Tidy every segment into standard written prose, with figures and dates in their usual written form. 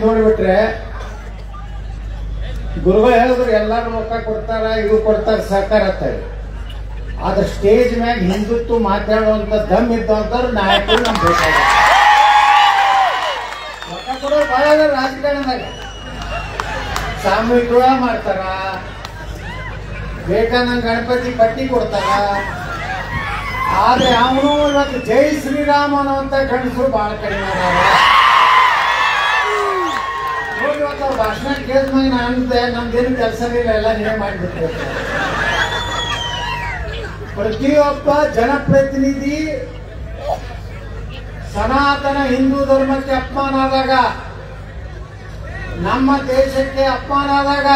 ನೋಡಿಬಿಟ್ರೆ ಗುರುಗಳು ಹೇಳಿದ್ರು ಎಲ್ಲಾರು ರೊಕ್ಕ ಕೊಡ್ತಾರ ಇದು ಕೊಡ್ತಾರ ಸಹಕಾರ ಅಂತಾರೆ. ಆದ್ರೆ ಸ್ಟೇಜ್ ಮ್ಯಾಗ ಹಿಂದುತ್ವ ಮಾತಾಡುವಂತ ದಮ್ ಇದ್ದವ್ರು ನಾಯಕರು ನಮ್ಗೆ ಬೇಕಾಗ ರೊಕ್ಕ ಕೊಡೋರು ಬಹಳ ರಾಜಕಾರಣದಾಗ ಸಾಮೂಹಿಕ ಮಾಡ್ತಾರ, ಬೇಕಾದಂಗ ಗಣಪತಿ ಪಟ್ಟಿ ಕೊಡ್ತಾರ. ಆದ್ರೆ ಅವನು ಇವತ್ತು ಜೈ ಶ್ರೀರಾಮ್ ಅನ್ನುವಂತ ಗಂಡಸರು ಬಹಳ ಕಡಿಮೆ ಅದಾರ. ನೋಡಿ ಇವತ್ತು ಅವ್ರ ಭಾಷಣ ಕೇಳಿದ್ಮೇಲೆ ನಾನು ನಮ್ದೇನು ಕೆಲಸ ಇಲ್ಲ, ಎಲ್ಲ ನೀವೇ ಮಾಡಿಬಿಟ್ರೆ. ಪ್ರತಿಯೊಬ್ಬ ಜನಪ್ರತಿನಿಧಿ ಸನಾತನ ಹಿಂದೂ ಧರ್ಮಕ್ಕೆ ಅಪಮಾನ ಆದಾಗ, ನಮ್ಮ ದೇಶಕ್ಕೆ ಅಪಮಾನ ಆದಾಗ,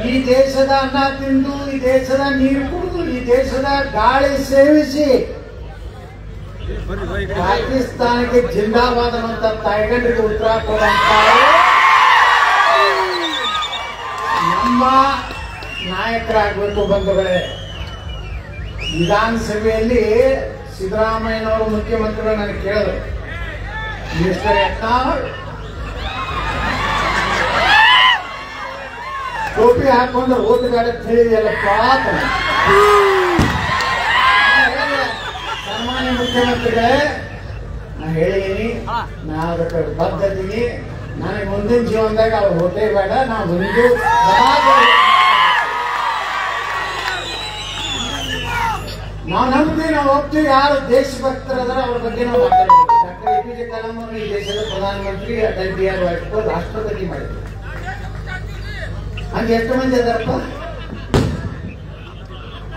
ಈ ದೇಶದ ಅನ್ನ ತಿಂದು, ಈ ದೇಶದ ನೀರು ಕುಡಿದು, ಈ ದೇಶದ ಗಾಳಿ ಸೇವಿಸಿ ಪಾಕಿಸ್ತಾನಕ್ಕೆ ಜಿಂದಾಬಾದ್ ಅನ್ನುವಂತ ತಾಯಿಗಂಡ್ರಿಗೆ ಉತ್ತರ ಕೊಡುವಂತ ನಮ್ಮ ನಾಯಕರಾಗಬೇಕು ಬಂಧುಗಳೇ. ವಿಧಾನಸಭೆಯಲ್ಲಿ ಸಿದ್ದರಾಮಯ್ಯನವರು ಮುಖ್ಯಮಂತ್ರಿಗಳು ನನಗೆ ಕೇಳಿದ್ರು, ಮಿನಿಸ್ಟರ್ ಯತ್ನಾಳ್ ಟೋಪಿ ಹಾಕೊಂಡ್ರೆ ಓಟುಗಾರ ತಿಳಿದಲ್ಲಪ್ಪ. ಸಾಮಾನ್ಯ ಮುಖ್ಯಮಂತ್ರಿಗಳೇ, ನಾನು ಹೇಳಿದೀನಿ, ನಾ ಅದಕ್ಕೆ ಬದ್ಧತೀನಿ. ನನಗೆ ಮುಂದಿನ ಜೀವನದಾಗ ಅವ್ರು ಹೋಟೆ ಬೇಡ, ನಾವು ಮುಂದೆ ನಾವು ನಂಬ್ತೀವಿ, ನಾವು ಹೋಗ್ತೀವಿ. ಯಾರು ದೇಶಭಕ್ತರದಾರ ಅವ್ರ ಬಗ್ಗೆ ನಾವು ಮಾತಾಡ್ತೀವಿ. ಡಾಕ್ಟರ್ APJ ಕಲಾಂ ಅವರು ಈ ದೇಶದ ಪ್ರಧಾನಮಂತ್ರಿ, ಅಟಲ್ ಬಿಹಾರಿ ವಾಜಪೇಯಿ ರಾಷ್ಟ್ರಪತಿ ಮಾಡಿದ್ರು. ಹಂಗೆ ಎಷ್ಟು ಮಂದಿ ಅದಾರಪ್ಪ.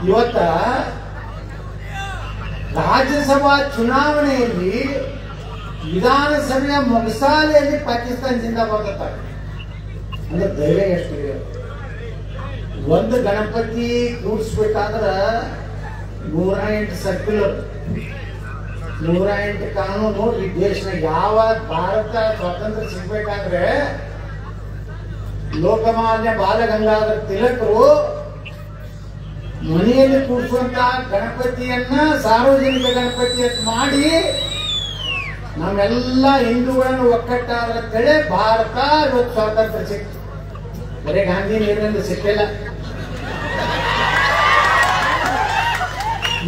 ಇವತ್ತ ರಾಜ್ಯಸಭಾ ಚುನಾವಣೆಯಲ್ಲಿ ವಿಧಾನಸಭೆಯ ಮೊಗಸಾಲೆಯಲ್ಲಿ ಪಾಕಿಸ್ತಾನ ಜಿಂದಾಬಾದ್ ಅಂತಾರೆ. ಅಂದ್ರೆ ಧೈರ್ಯ ಎಷ್ಟಿದೆ. ಒಂದು ಗಣಪತಿ ಕೂಡಿಸ್ಬೇಕಾದ್ರ 108 ಸರ್ಕ್ಯುಲರ್, 108 ಕಾನೂನು. ನೋಡ್ರಿ, ದೇಶನಾಗ ಯಾವ ಭಾರತ ಸ್ವಾತಂತ್ರ್ಯ ಸಿಗ್ಬೇಕಾದ್ರೆ ಲೋಕಮಾನ್ಯ ಬಾಲಗಂಗಾಧರ ತಿಲಕರು ಮನೆಯಲ್ಲಿ ಕೂಡಿಸುವಂತ ಗಣಪತಿಯನ್ನ ಸಾರ್ವಜನಿಕ ಗಣಪತಿಯನ್ನ ಮಾಡಿ ನಾವೆಲ್ಲ ಹಿಂದೂಗಳನ್ನು ಒಕ್ಕಟ್ಟಾದಂತೇಳಿ ಭಾರತ ಇವತ್ತು ಸ್ವಾತಂತ್ರ್ಯ ಸಿಕ್ತು. ಬರೀ ಗಾಂಧಿ ನೀರಿನಿಂದ ಸಿಕ್ಕಿಲ್ಲ.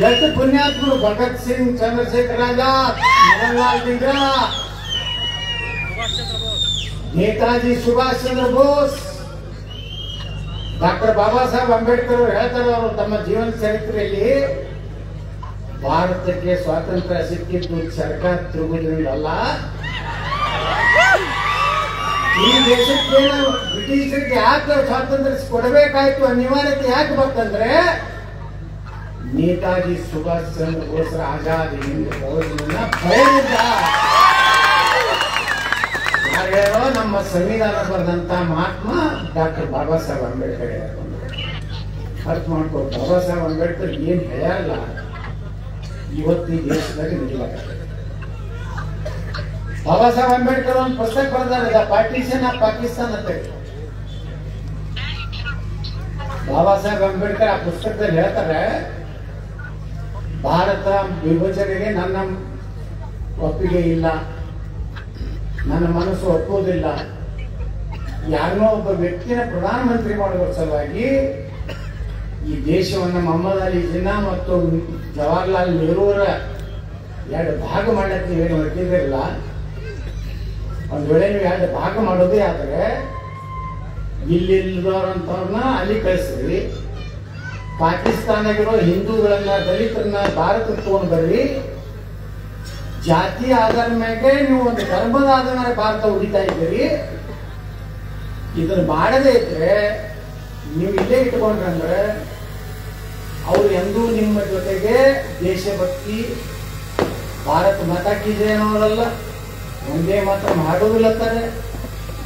ಎಷ್ಟು ಪುಣ್ಯಾತ್ಮರು, ಭಗತ್ ಸಿಂಗ್, ಚಂದ್ರಶೇಖರ್ ಆಜಾದ್, ಮೋಹನ್ಲಾಲ್ ನೆಹರು, ನೇತಾಜಿ ಸುಭಾಷ್ ಚಂದ್ರ ಬೋಸ್, ಡಾಕ್ಟರ್ ಬಾಬಾ ಸಾಹೇಬ್ ಅಂಬೇಡ್ಕರ್ ಹೇಳ್ತಾರೆ ಅವರು ತಮ್ಮ ಜೀವನ ಚರಿತ್ರೆಯಲ್ಲಿ, ಭಾರತಕ್ಕೆ ಸ್ವಾತಂತ್ರ್ಯ ಸಿಕ್ಕಿದ್ದು ಸರ್ಕಾರ ತಿರುಗುವುದರಿಂದ ಅಲ್ಲ, ಈ ದೇಶಕ್ಕೆ ಬ್ರಿಟಿಷರಿಗೆ ಯಾಕೆ ಸ್ವಾತಂತ್ರ್ಯ ಕೊಡಬೇಕಾಯ್ತು ಅನಿವಾರ್ಯತೆ ಯಾಕೆ ಬಂತಂದ್ರೆ ನೇತಾಜಿ ಸುಭಾಷ್ ಚಂದ್ರ ಬೋಸ್ರ ಆಜಾದಿ ಹಿಂದ್ ಫೌಜ್ನ ಭಯದಿಂದ. ಯಾರ್ಯಾರೋ ನಮ್ಮ ಸಂವಿಧಾನ ಬರೆದಂತ ಮಹಾತ್ಮ ಡಾಕ್ಟರ್ ಬಾಬಾ ಸಾಹೇಬ್ ಅಂಬೇಡ್ಕರ್ ಅರ್ಥ ಮಾಡ್ಕೋ. ಬಾಬಾ ಸಾಹೇಬ್ ಅಂಬೇಡ್ಕರ್ ಏನ್ ಹೇಳಲ್ಲ ಇವತ್ತು ಈ ದೇಶದಾಗ ನಿಜವಾಗ್ತದೆ. ಬಾಬಾ ಸಾಹೇಬ್ ಅಂಬೇಡ್ಕರ್ ಒಂದು ಪುಸ್ತಕ ಬರೆದಾರೆ, ದ ಪಾರ್ಟಿಷನ್ ಆಫ್ ಪಾಕಿಸ್ತಾನ್ ಅಂತ. ಬಾಬಾ ಸಾಹೇಬ್ ಅಂಬೇಡ್ಕರ್ ಆ ಪುಸ್ತಕದಲ್ಲಿ ಹೇಳ್ತಾರೆ, ಭಾರತ ವಿಭಜನೆಗೆ ನನ್ನ ಒಪ್ಪಿಗೆ ಇಲ್ಲ, ನನ್ನ ಮನಸ್ಸು ಒಪ್ಪುವುದಿಲ್ಲ. ಯಾರನ್ನೋ ಒಬ್ಬ ವ್ಯಕ್ತಿನ ಪ್ರಧಾನಮಂತ್ರಿ ಮಾಡುವ ಸಲುವಾಗಿ ಈ ದೇಶವನ್ನು ಮೊಹಮ್ಮದ್ ಅಲಿ ಜಿನ್ನಾ ಮತ್ತು ಜವಾಹರ್ಲಾಲ್ ನೆಹರೂರ 2 ಭಾಗ ಮಾಡಕ್ಕೆ ಏನು ಹೊರಟಿದ್ದಿರಲ್ಲ. ಒಂದ್ ವೇಳೆ ನೀವು 2 ಭಾಗ ಮಾಡೋದೇ ಆದ್ರೆ ಇಲ್ಲಿದ್ದವ್ರಂತವ್ರನ್ನ ಅಲ್ಲಿ ಕಳಿಸ್ರಿ, ಪಾಕಿಸ್ತಾನಾಗಿರೋ ಹಿಂದೂಗಳನ್ನ ದಲಿತರನ್ನ ಭಾರತಕ್ಕೆ ತಗೊಂಡು ಬರ್ರಿ, ಜಾತಿ ಆಧಾರ ಮೇಲೆ ನೀವು ಒಂದು ಧರ್ಮದ ಆಧಾರ ಮೇಲೆ ಭಾರತ ಉಳಿತಾ ಇದ್ದೀರಿ. ಇದನ್ನ ಮಾಡದೇ ಇದ್ರೆ ನೀವು ಇಲ್ಲೇ ಇಟ್ಕೊಂಡ್ರಂದ್ರೆ ಅವ್ರು ಎಂದೂ ನಿಮ್ಮ ಜೊತೆಗೆ ದೇಶಭಕ್ತಿ ಭಾರತ ಮಾತಾ ಕಿ ಜೈ ಅನ್ನೋರಲ್ಲ, ಒಂದೇ ಮಾತ್ರ ಮಾಡೋದಿಲ್ಲತ್ತಾರೆ,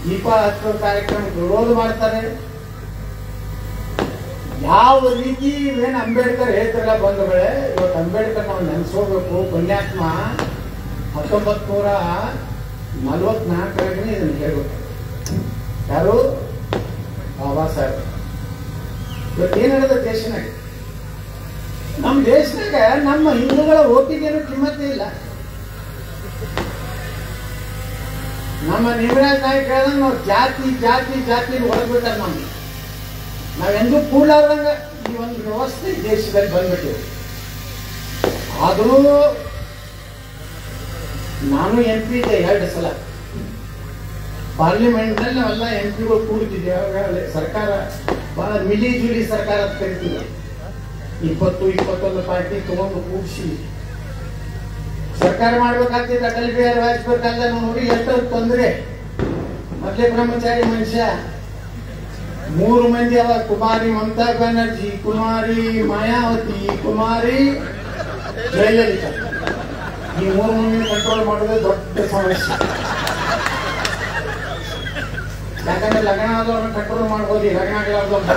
ದೀಪ ಹಚ್ಚೋ ಕಾರ್ಯಕ್ರಮ ವಿರೋಧ ಮಾಡ್ತಾರೆ. ಯಾವ ರೀತಿ ಇವೇನು ಅಂಬೇಡ್ಕರ್ ಹೇಳ್ತಾರಲ್ಲ ಬಂಧುಗಳೇ, ಇವತ್ತು ಅಂಬೇಡ್ಕರ್ ನಾವು ನೆನೆಸ್ಕೋಬೇಕು. ಪುಣ್ಯಾತ್ಮ 1944 ಇದನ್ನು ಹೇಳ್ಬೇಕು. ಯಾರು? ಬಾಬಾ ಸಾಹೇಬ್. ಇವತ್ತು ಏನಾಗದ ದೇಶನಾಗ, ನಮ್ಮ ದೇಶನಾಗ ನಮ್ಮ ಹಿಂದೂಗಳ ಓಟಿಗೇನು ಕಿಮ್ಮತ್ತೇ ಇಲ್ಲ. ನಮ್ಮ ನಿಮರಾಜ್ ನಾಯ್ಕ ಹೇಳ್ದಂಗೆ ನಾವು ಜಾತಿ ಜಾತಿ ಜಾತಿ ಹೊರಗ್ಬಿಟ್ಟಾರೆ ನಮ್ಗೆ. ನಾವೆಂದೂ ಕೂಡಲಾರ್ದಂಗ ಈ ಒಂದು ವ್ಯವಸ್ಥೆ ದೇಶದಲ್ಲಿ ಬಂದ್ಬಿಟ್ಟಿವಿ. ಆದರೂ ನಾನು MP ಇದ್ದೆ 2 ಸಲ ಪಾರ್ಲಿಮೆಂಟ್ನಲ್ಲಿ. ನಾವೆಲ್ಲ MP ಗಳು ಕೂಡ್ತಿದ್ದೇವೆ. ಸರ್ಕಾರ ಬಹಳ ಮಿಲಿ ಜುಲಿ ಸರ್ಕಾರ ಅಂತ ಕರಿತೀವಿ. 20-21 ಪಾರ್ಟಿ ತಗೊಂಡು ಕೂಡಿಸಿ ಸರ್ಕಾರ ಮಾಡ್ಬೇಕಾಗ್ತಿತ್ತು. ಅಟಲ್ ಬಿಹಾರಿ ವಾಜಪೇಯಿ ಕಾಲದಲ್ಲಿ ನೋಡಿ ಎಷ್ಟು ತೊಂದರೆ. ಮೊದಲೇ ಬ್ರಹ್ಮಚಾರಿ ಮನುಷ್ಯ 3 ಮಂದಿ ಅವ: ಕುಮಾರಿ ಮಮತಾ ಬ್ಯಾನರ್ಜಿ, ಕುಮಾರಿ ಮಾಯಾವತಿ, ಕುಮಾರಿ ಜಯಲಲಿತಾ. ಈ 3 ಮಂದಿ ಕಂಟ್ರೋಲ್ ಮಾಡೋದು ದೊಡ್ಡ ಸಮಸ್ಯೆ. ಯಾಕಂದ್ರೆ ಲಗ್ನ ಆದವ್ರನ್ನ ಕಂಟ್ರೋಲ್ ಮಾಡ್ಬೋದು, ಲಗ್ನ ಆಗಲಾರ್ದವ್ರು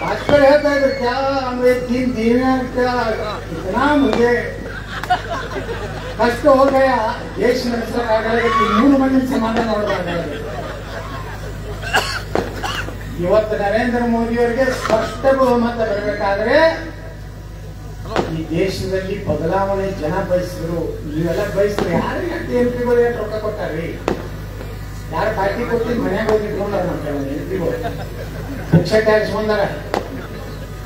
वाजपेयी कहता है क्या हमें 3 दिन का इतना मुझे कष्ट हो गया. देश ನಡೆಸಕ್ಕಾಗಲ್ಲ. 3 ಮಂದಿ ಸಮಾಧಾನ ಮಾಡೋದಾಗಲ್ಲ. ಇವತ್ತು ನರೇಂದ್ರ ಮೋದಿ ಅವರಿಗೆ ಸ್ಪಷ್ಟ ಬಹುಮತ ಬರಬೇಕಾದ್ರೆ ಈ ದೇಶದಲ್ಲಿ ಬದಲಾವಣೆ ಜನ ಬಯಸಿದ್ರು. ನೀವೆಲ್ಲ ಬಯಸಿದ್ರು. ಯಾರಿಗೆ MP ಗಳು ರೊಕ್ಕ ಕೊಟ್ಟಾರ್ರಿ? ಯಾರು ಪಾರ್ಟಿ ಕೊಟ್ಟಿದ್ದು ಮನೆಯಾಗ ಹೋಗಿ ಇಟ್ಕೊಂಡಾರ ನಮ್ಮ MP ಗಳು. ಶಿಕ್ಷೆ ಟ್ಯಾಕ್ಸ್ ಬಂದಾರ.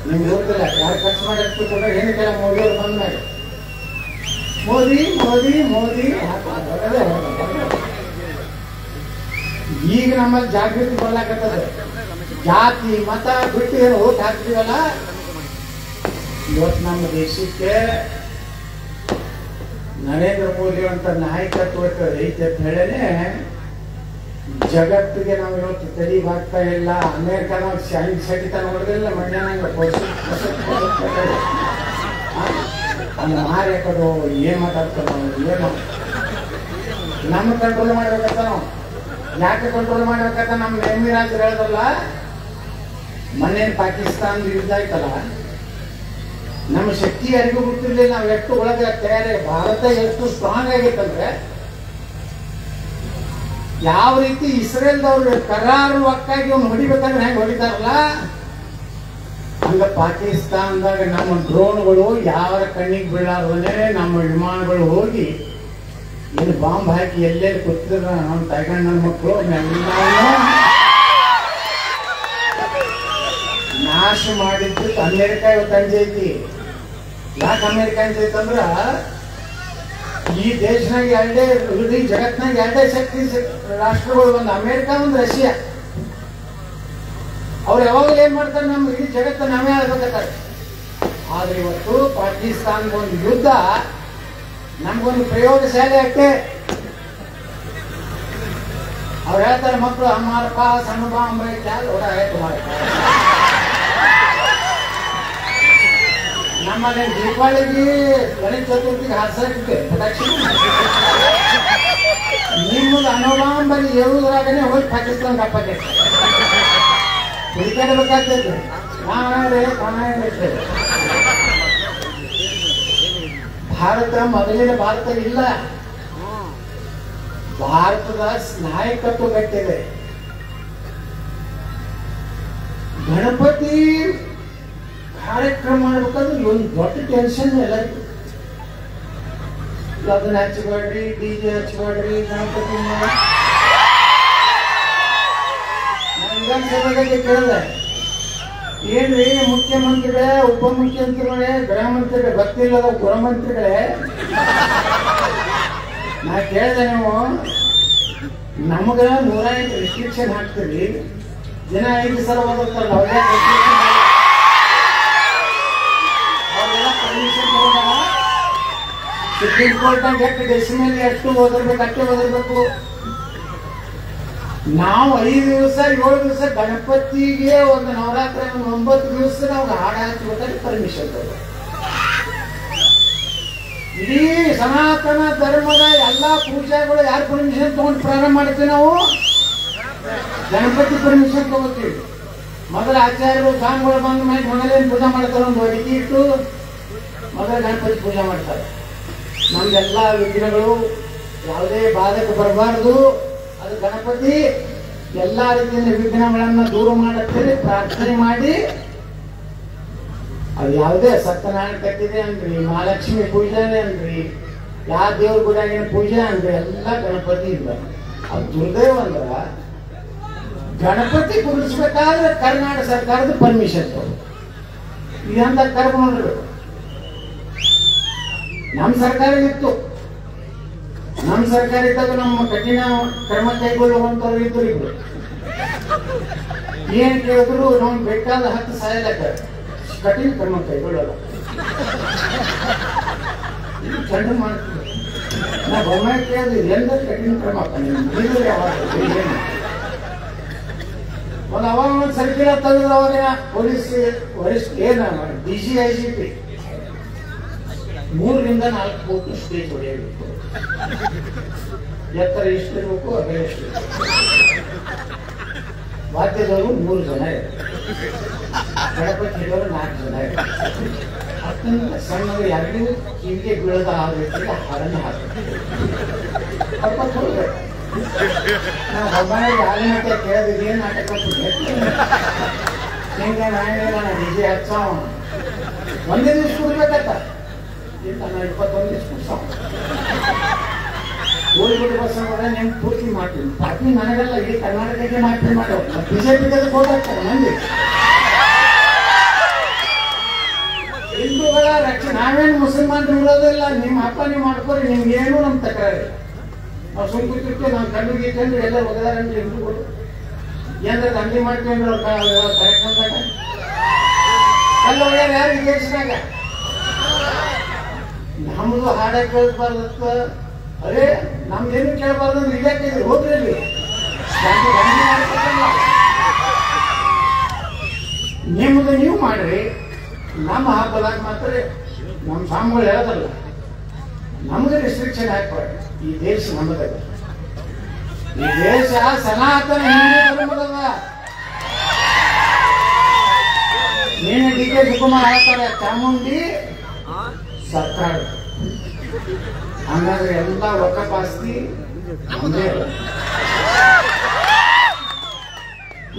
ನಿಮ್ಗೆ ಗೊತ್ತಿಲ್ಲ ಯಾರು ಖರ್ಚು ಮಾಡಿ ಹಾಕ್ಬಿಟ್ರೆ ಏನಕ್ಕೆಲ್ಲ ಮೋದಿ ಅವ್ರು ಬಂದ ಮೇಲೆ ಮೋದಿ ಮೋದಿ ಮೋದಿ ಈಗ ನಮ್ಮಲ್ಲಿ ಜಾಗೃತಿ ಬರ್ಲಾಕತ್ತದ. ಜಾತಿ ಮತ ಬಿಟ್ಟು ಏನು ಓಟ್ ಹಾಕ್ತೀವಲ್ಲ, ಇವತ್ತು ನಮ್ಮ ದೇಶಕ್ಕೆ ನರೇಂದ್ರ ಮೋದಿ ಅಂತ ನಾಯಕತ್ವ ಐತೆ ಅಂತ ಹೇಳೇನೆ ಜಗತ್ತಿಗೆ ನಾವು ಇವತ್ತು ತಲೆಬಾಗ್ತಾ ಇಲ್ಲ. ಅಮೇರಿಕಾದಾಗ ಸಹಿತ ನೋಡಿದ್ರಿಲ್ಲ ಮಣ್ಣಾಗ ಮಾರಿ ಹಾಕೋದು ಏನ್ ಮಾತಾಡ್ತಾರ. ಏನು ನಮ್ಮ ಕಂಟ್ರೋಲ್ ಮಾಡ್ಬೇಕಂತ ನಾವು ಯಾಕೆ ಕಂಟ್ರೋಲ್ ಮಾಡ್ಬೇಕಂತ ನಮ್ಮ ಎಮಿರಾಜ್ ಹೇಳದಲ್ಲ. ಮೊನ್ನೆ ಪಾಕಿಸ್ತಾನ ಯುದ್ಧ ಆಯ್ತಲ್ಲ, ನಮ್ಮ ಶಕ್ತಿ ಯಾರಿಗೂ ಗೊತ್ತಿರ್ಲಿಲ್ಲ. ನಾವು ಎಷ್ಟು ಒಳಗೆ ತಯಾರಿ. ಭಾರತ ಎಷ್ಟು ಸ್ಟ್ರಾಂಗ್ ಆಗೈತಂದ್ರೆ ಯಾವ ರೀತಿ ಇಸ್ರೇಲ್ದವ್ರು ಕರಾರುವಕ್ಕಾಗಿ ಅವ್ನು ಹೊಡಿಬೇಕಂದ್ರೆ ಹೆಂಗೆ ಹೊಡಿತಾರಲ್ಲ, ಹಂಗ ಪಾಕಿಸ್ತಾನದಾಗ ನಮ್ಮ ಡ್ರೋನ್ಗಳು ಯಾರ ಕಣ್ಣಿಗೆ ಬೀಳಾರ್ದೇ ನಮ್ಮ ವಿಮಾನಗಳು ಹೋಗಿ ಏನು ಬಾಂಬ್ ಹಾಕಿ ಎಲ್ಲೆಲ್ಲಿ ಕೂತಿದ್ರ ನಮ್ಮ ತಗೊಂಡ ಮಕ್ಕಳು ನಾಶ ಮಾಡಿದ್ದು ಅಮೇರಿಕ ಇವತ್ತು ಅಂಜೈತಿ. ಯಾಕೆ ಅಮೇರಿಕ ಅಂಜೈತಂದ್ರ ಈ ದೇಶನಾಗ ಇಡೀ ಜಗತ್ನಾಗ 2 ಶಕ್ತಿ ರಾಷ್ಟ್ರಗಳು, ಒಂದು ಅಮೇರಿಕ, ಒಂದು ರಷ್ಯಾ. ಅವ್ರು ಯಾವಾಗಲೂ ಏನ್ ಮಾಡ್ತಾರೆ, ನಮ್ಮ ಇಡೀ ಜಗತ್ತ ನಾವೇ ಆಡ್ಬೇಕಾರೆ. ಆದ್ರೆ ಇವತ್ತು ಪಾಕಿಸ್ತಾನಗೊಂದು ಯುದ್ಧ, ನಮ್ಗೊಂದು ಪ್ರಯೋಗಶಾಲೆ ಅಷ್ಟೇ. ಅವ್ರು ಹೇಳ್ತಾರೆ ಮಕ್ಕಳು ಹಮಾರ ಪಾಸ್ ಹಣ್ಣು ಬಾಂಬ್ ನಮ್ಮಲ್ಲಿ ದೀಪಾವಳಿಗೆ ಗಣೇಶ ಚತುರ್ಥಿಗೆ ಹಾಸಕ್ಕೆ ಪಟಾಕ್ಷಿ ನಿಮ್ಮದು ಅನುಬಾಂಬಲ್ಲಿ ಹೇಳುವುದ್ರಾಗನೆ ಹೋಗಿ ಪಾಕಿಸ್ತಾನ ಹಬ್ಬಕ್ಕೆ ಹುಡುಕಾಡಬೇಕಾಗ್ತೈತೆ. ಭಾರತ ಮೊದಲಿನ ಭಾರತ ಇಲ್ಲ. ಭಾರತದ ನಾಯಕತ್ವ ಗಟ್ಟಿದೆ. ಗಣಪತಿ ಕಾರ್ಯಕ್ರಮ ಮಾಡ್ಬೇಕಂದ್ರೆ ಒಂದು ದೊಡ್ಡ ಟೆನ್ಷನ್ ಎಲ್ಲರಿಗೂ. ಅದನ್ನ ಹಚ್ಕೊಡ್ರಿ, DJ ಹಚ್ಕೊಡ್ರಿ, ಗಣಪತಿ. ವಿಧಾನಸಭೆಗೆ ಕೇಳಿದೆ, ಏನ್ರಿ ಮುಖ್ಯಮಂತ್ರಿಗಳೇ, ಉಪಮುಖ್ಯಮಂತ್ರಿಗಳೇ, ಗೃಹ ಮಂತ್ರಿಗಳೇ, ಗೊತ್ತಿಲ್ಲದ ಗೃಹಮಂತ್ರಿಗಳೇ, ನಾ ಕೇಳಿದೆ, ನೀವು ನಮಗ 108 ರಿಸ್ಟ್ರಿಕ್ಷನ್ ಹಾಕ್ತೀರಿ, ದಿನ 5 ಸಲ ಓದಿರ್ತಾರಲ್ಲ, ಅವ್ರಿಗೆಲ್ಲ ಪರ್ಮಿಷನ್ ತಗೊಂಡಾಗ ಸುಪ್ರೀಂ ಕೋರ್ಟ್ನಾಗ ಎಷ್ಟು ಡೆಸಿಮಲ್ ಎಷ್ಟು ಓದಿರ್ಬೇಕು ಅಷ್ಟೇ ಓದಿರ್ಬೇಕು. ನಾವು 5 ದಿವಸ 7 ದಿವಸ ಗಣಪತಿಗೆ ಒಂದು ನವರಾತ್ರಿ 9 ದಿವಸ ನಾವು ಹಾಡು ಹಾಕಬೇಕಾದ್ರೆ ಪರ್ಮಿಷನ್ ತಗೋಬೇಕು. ಇಡೀ ಸನಾತನ ಧರ್ಮದ ಎಲ್ಲಾ ಪೂಜೆಗಳು ಯಾರು ಪರ್ಮಿಷನ್ ತಗೊಂಡು ಪ್ರಾರಂಭ ಮಾಡ್ತೀವಿ? ನಾವು ಗಣಪತಿ ಪರ್ಮಿಷನ್ ತಗೋತೀವಿ. ಮೊದಲ ಆಚಾರ್ಯರು ಸ್ವಾಮಿಗಳು ಬಂದ ಮೇಲೆ ಮೊದಲೇನು ಪೂಜೆ ಮಾಡ್ತಾರೆ, ಒಂದು ಅಡಿಕೆ ಇಟ್ಟು ಮೊದಲ ಗಣಪತಿ ಪೂಜೆ ಮಾಡ್ತಾರೆ. ನಮ್ದೆಲ್ಲ ವಿಘ್ನಗಳು ಯಾವುದೇ ಬಾಧಕ ಬರಬಾರದು. ಅದು ಗಣಪತಿ ಎಲ್ಲಾ ರೀತಿಯ ವಿಘ್ನಗಳನ್ನ ದೂರ ಮಾಡುತ್ತೇವೆ, ಪ್ರಾರ್ಥನೆ ಮಾಡಿ. ಅದು ಯಾವುದೇ ಸತ್ಯನಾರಾಯಣ ಕಟ್ಟಿದೆ ಅನ್ರಿ, ಮಹಾಲಕ್ಷ್ಮಿ ಪೂಜೆನೆ ಅನ್ರಿ, ಯಾವ ದೇವ್ರ ಗುಡಿಯಾಗಿನ ಪೂಜೆ ಅಂದ್ರೆ ಎಲ್ಲ ಗಣಪತಿ ಇಲ್ಲ. ಅದು ದುರ್ದೈವ ಅಂದ್ರ ಗಣಪತಿ ಕುಡಿಸ್ಬೇಕಾದ್ರೆ ಕರ್ನಾಟಕ ಸರ್ಕಾರದ ಪರ್ಮಿಷನ್ ತಗೋ. ಇದಂತ ಕರ್ಕೊಂಡು ನಮ್ಮ ಸರ್ಕಾರ ಇತ್ತು. ನಮ್ಮ ಸರ್ಕಾರ ಇದ್ದಾಗ ನಮ್ಮ ಕಠಿಣ ಕ್ರಮ ಕೈಗೊಳ್ಳುವಂತವ್ರು ಇದ್ರು. ಇಬ್ರು ಏನ್ ಕೇಳಿದ್ರು ನಮ್ಗೆ ಬೇಕಾದ ಹತ್ತು ಸಾಯಲಕ್ಕ ಕಠಿಣ ಕ್ರಮ ಕೈಗೊಳ್ಳಲ್ಲ. ಚಂಡ ಮಾಡ್ತೀವಿ. ನಾ ಬೊಮ್ಮಾಯಿ ಕೇಳಿದ್ವಿ ಎಲ್ಲ ಕಠಿಣ ಕ್ರಮ ಒಂದು ಅವಾಗ ಒಂದು ಸರ್ಕ್ಯುಲರ್ ತೆಗೆದ್ರು. ಅವಾಗ ಪೊಲೀಸ್ ವರಿಷ್ಠ ಏನ DG IGP 3 ರಿಂದ 4 ಕೋಟಿ ಸ್ಟೇಜ್ ಹೊಡೆಯಬೇಕು. ಎತ್ತರ ಎಷ್ಟಿರ್ಬೇಕು ಅದೇ ಎಷ್ಟು. ವಾದ್ಯದವರು 3 ಜನ ಇರ್ತಾರೆ, ಗಣಪತಿ ಹಿಡಿಯೋರು 4 ಜನ ಇರ್ತಾರೆ. ಅತ್ಯಂತ ಸಣ್ಣವರು ಯಾರಿಗೂ ಕಿವಿಗೆ ಬೀಳದ ಆ ರೀತಿಯಲ್ಲಿ ಹಾಡನ್ನು ಹಾಕ್ತಾರೆ. ನಾವು ಒಬ್ಬನಿಗೆ ಆಲಿಮಟ್ಟೆ ಕೇಳಿದ್ರೆ ಏನು ನಾಟಕ ಹಿಂಗೆ ನಾನು DJ ಹಚ್ಚಾವ ಒಂದೇ ದಿವಸ ಕೊಡ್ಬೇಕತ್ತ. ಇಲ್ಲ ನಾನು 21 ದಿವಸ ಕೊಡ್ಸಾವ ಗೋಳಿಗುಡಿ ಬಸ್ ನಿಮ್ಗೆ ಪೂರ್ತಿ ಮಾಡ್ತೀನಿ. ಪಾರ್ಟಿ ನನಗೆಲ್ಲ ಇಡೀ ಕರ್ನಾಟಕಕ್ಕೆ ಮಾಡ್ತೀನಿ ಮಾಡೋ BJPಗೆ ಹೋಗ್ತಾರೆ ಮಂದಿ. ಹಿಂದೂಗಳ ರಕ್ಷಣೆ ನಾವೇನು ಮುಸಲ್ಮಾನ್ ಇರೋದಿಲ್ಲ. ನಿಮ್ಮ ಹಬ್ಬ ನೀವು ಮಾಡ್ಕೊರಿ, ನಿಮ್ಗೇನು ನಮ್ಮ ತಕರಾರಿ. ನಾವು ಸುಮ್ ಕೂತಿರ್ತೀವಿ. ನಾವು ಕಣ್ಣು ಗೀತಂದ್ರೆ ಎಲ್ಲ ಒಗದಾರಂದ್ರೆ ಹಿಂದೂಗಳು ಏನಾರ ದಂಧೆ ಮಾಡ್ಕೊಂಡ್ರೆ ಕಾರ್ಯಕ್ರಮದಾಗ ಅಲ್ಲ ಒಳ್ಳೆ ಯಾರು ದೇಶದಾಗ ನಮ್ದು ಹಾಡ ಕೇಳಬಾರ್ದತ್ತ. ಅರೇ ನಮ್ದೇನು ಕೇಳಬಾರ್ದು ಅಂದ್ರೆ ಇಲಾಖೆ ಹೋಗ್ರಿ ಅಲ್ಲಿ ನಿಮ್ದು ನೀವು ಮಾಡ್ರಿ. ನಮ್ಮ ಹಬ್ಬದಾಗ ಮಾತ್ರ ನಮ್ಮ ಸ್ವಾಮಿಗಳು ಹೇಳೋದಲ್ಲ, ನಮ್ಗೆ ರೆಸ್ಟ್ರಿಕ್ಷನ್ ಹಾಕ್ಬಾರ್ದು. ಈ ದೇಶ ನಮ್ಮದಲ್ಲ. ಈ ದೇಶ ಸನಾತನ ಹಿಂದೂ ಧರ್ಮದಲ್ಲ. ನೀನು DK ಶಿವಕುಮಾರ್ ಹೇಳ್ತಾರೆ ಚಾಮುಂಡಿ ಸರ್ಕಾರ. ಹಂಗಾದ್ರೆ ಎಲ್ಲ ವಕಫ್ ಆಸ್ತಿ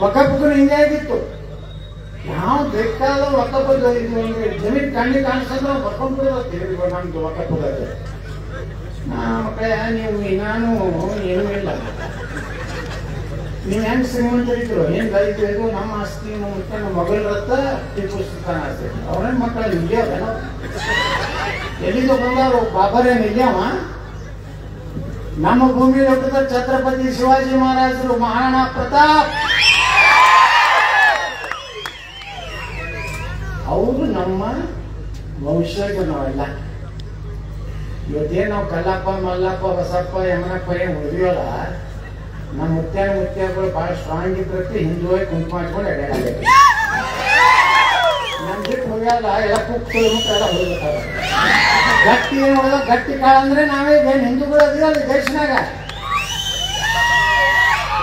ವಕಫ್ಗೂ ಹಿಂಗೆ ಆಗಿತ್ತು. ಯಾವ ಬೇಕಾದ ವಕಫ್ ಜಮೀನ್ ಕಣ್ಣಿ ಕಾಣಿಸಿದ್ರೆ ಬರ್ಕೊಂಡು ಬಿಡೋದು ನಮ್ದು ವಕಫ್. ಮಕ್ಕಳೇ ನೀವು ನಾನು ಏನೂ ಇಲ್ಲ. ನೀವು ಹೆಂಗ್ ಶ್ರೀಮಂತರಿದ್ರು ಏನ್ ರೈತರು ನಮ್ಮ ಆಸ್ತಿ ನಮ್ಮ ಮೊಬೈಲ್ ರತ್ತ ಟಿಪ್ಪು ಸುಲ್ತಾನ್ ಆಸ್ತಿ ಅವ್ರೇನ್ ಮಕ್ಕಳ ನಿಲ್ಯಾವೇನೋ ಎಲ್ಲಿಂದ ಬಂದವರು ಬಾಬರೇನ್ ಇಲ್ಯಾವ. ನಮ್ಮ ಭೂಮಿ ಹುಟ್ಟಿದ ಛತ್ರಪತಿ ಶಿವಾಜಿ ಮಹಾರಾಜರು, ಮಹಾರಾಣಾ ಪ್ರತಾಪ್, ಅವರು ನಮ್ಮ ವಂಶಜ. ನಾವೆಲ್ಲ ಇವತ್ತೇನು ನಾವು ಕಲ್ಲಪ್ಪ ಮಲ್ಲಪ್ಪ ಬಸಪ್ಪ ಯಮನಪ್ಪ ಏನ್ ಉಳಿದಿವಲ್ಲ, ನಮ್ಮ ಮುತ್ಯಗಳು ಬಹಳ ಸ್ಟ್ರಾಂಗ್ ಇದ್ರಕ್ಕೆ ಹಿಂದುವಾಗಿ ಕುಂಕುಮ ಮಾಡ್ಕೊಂಡು ಅಡ್ಡಾಡಬೇಕು. ನಮ್ ಬಿಟ್ಟು ಹೋಗ್ಯಾಲ ಎಲ್ಲ ಕುಕ್ಕು ಎಲ್ಲ ಹೋಗ್ಬೇಕಾಗ ಗಟ್ಟಿ ಏನ್ ಹೊಡೆದ ಗಟ್ಟಿ ಕಾಳ ಅಂದ್ರೆ ನಾವೇ ಏನ್ ಹಿಂದೂಗಳು ಅದಿರಲ್ಲ ದೇಶನಾಗ.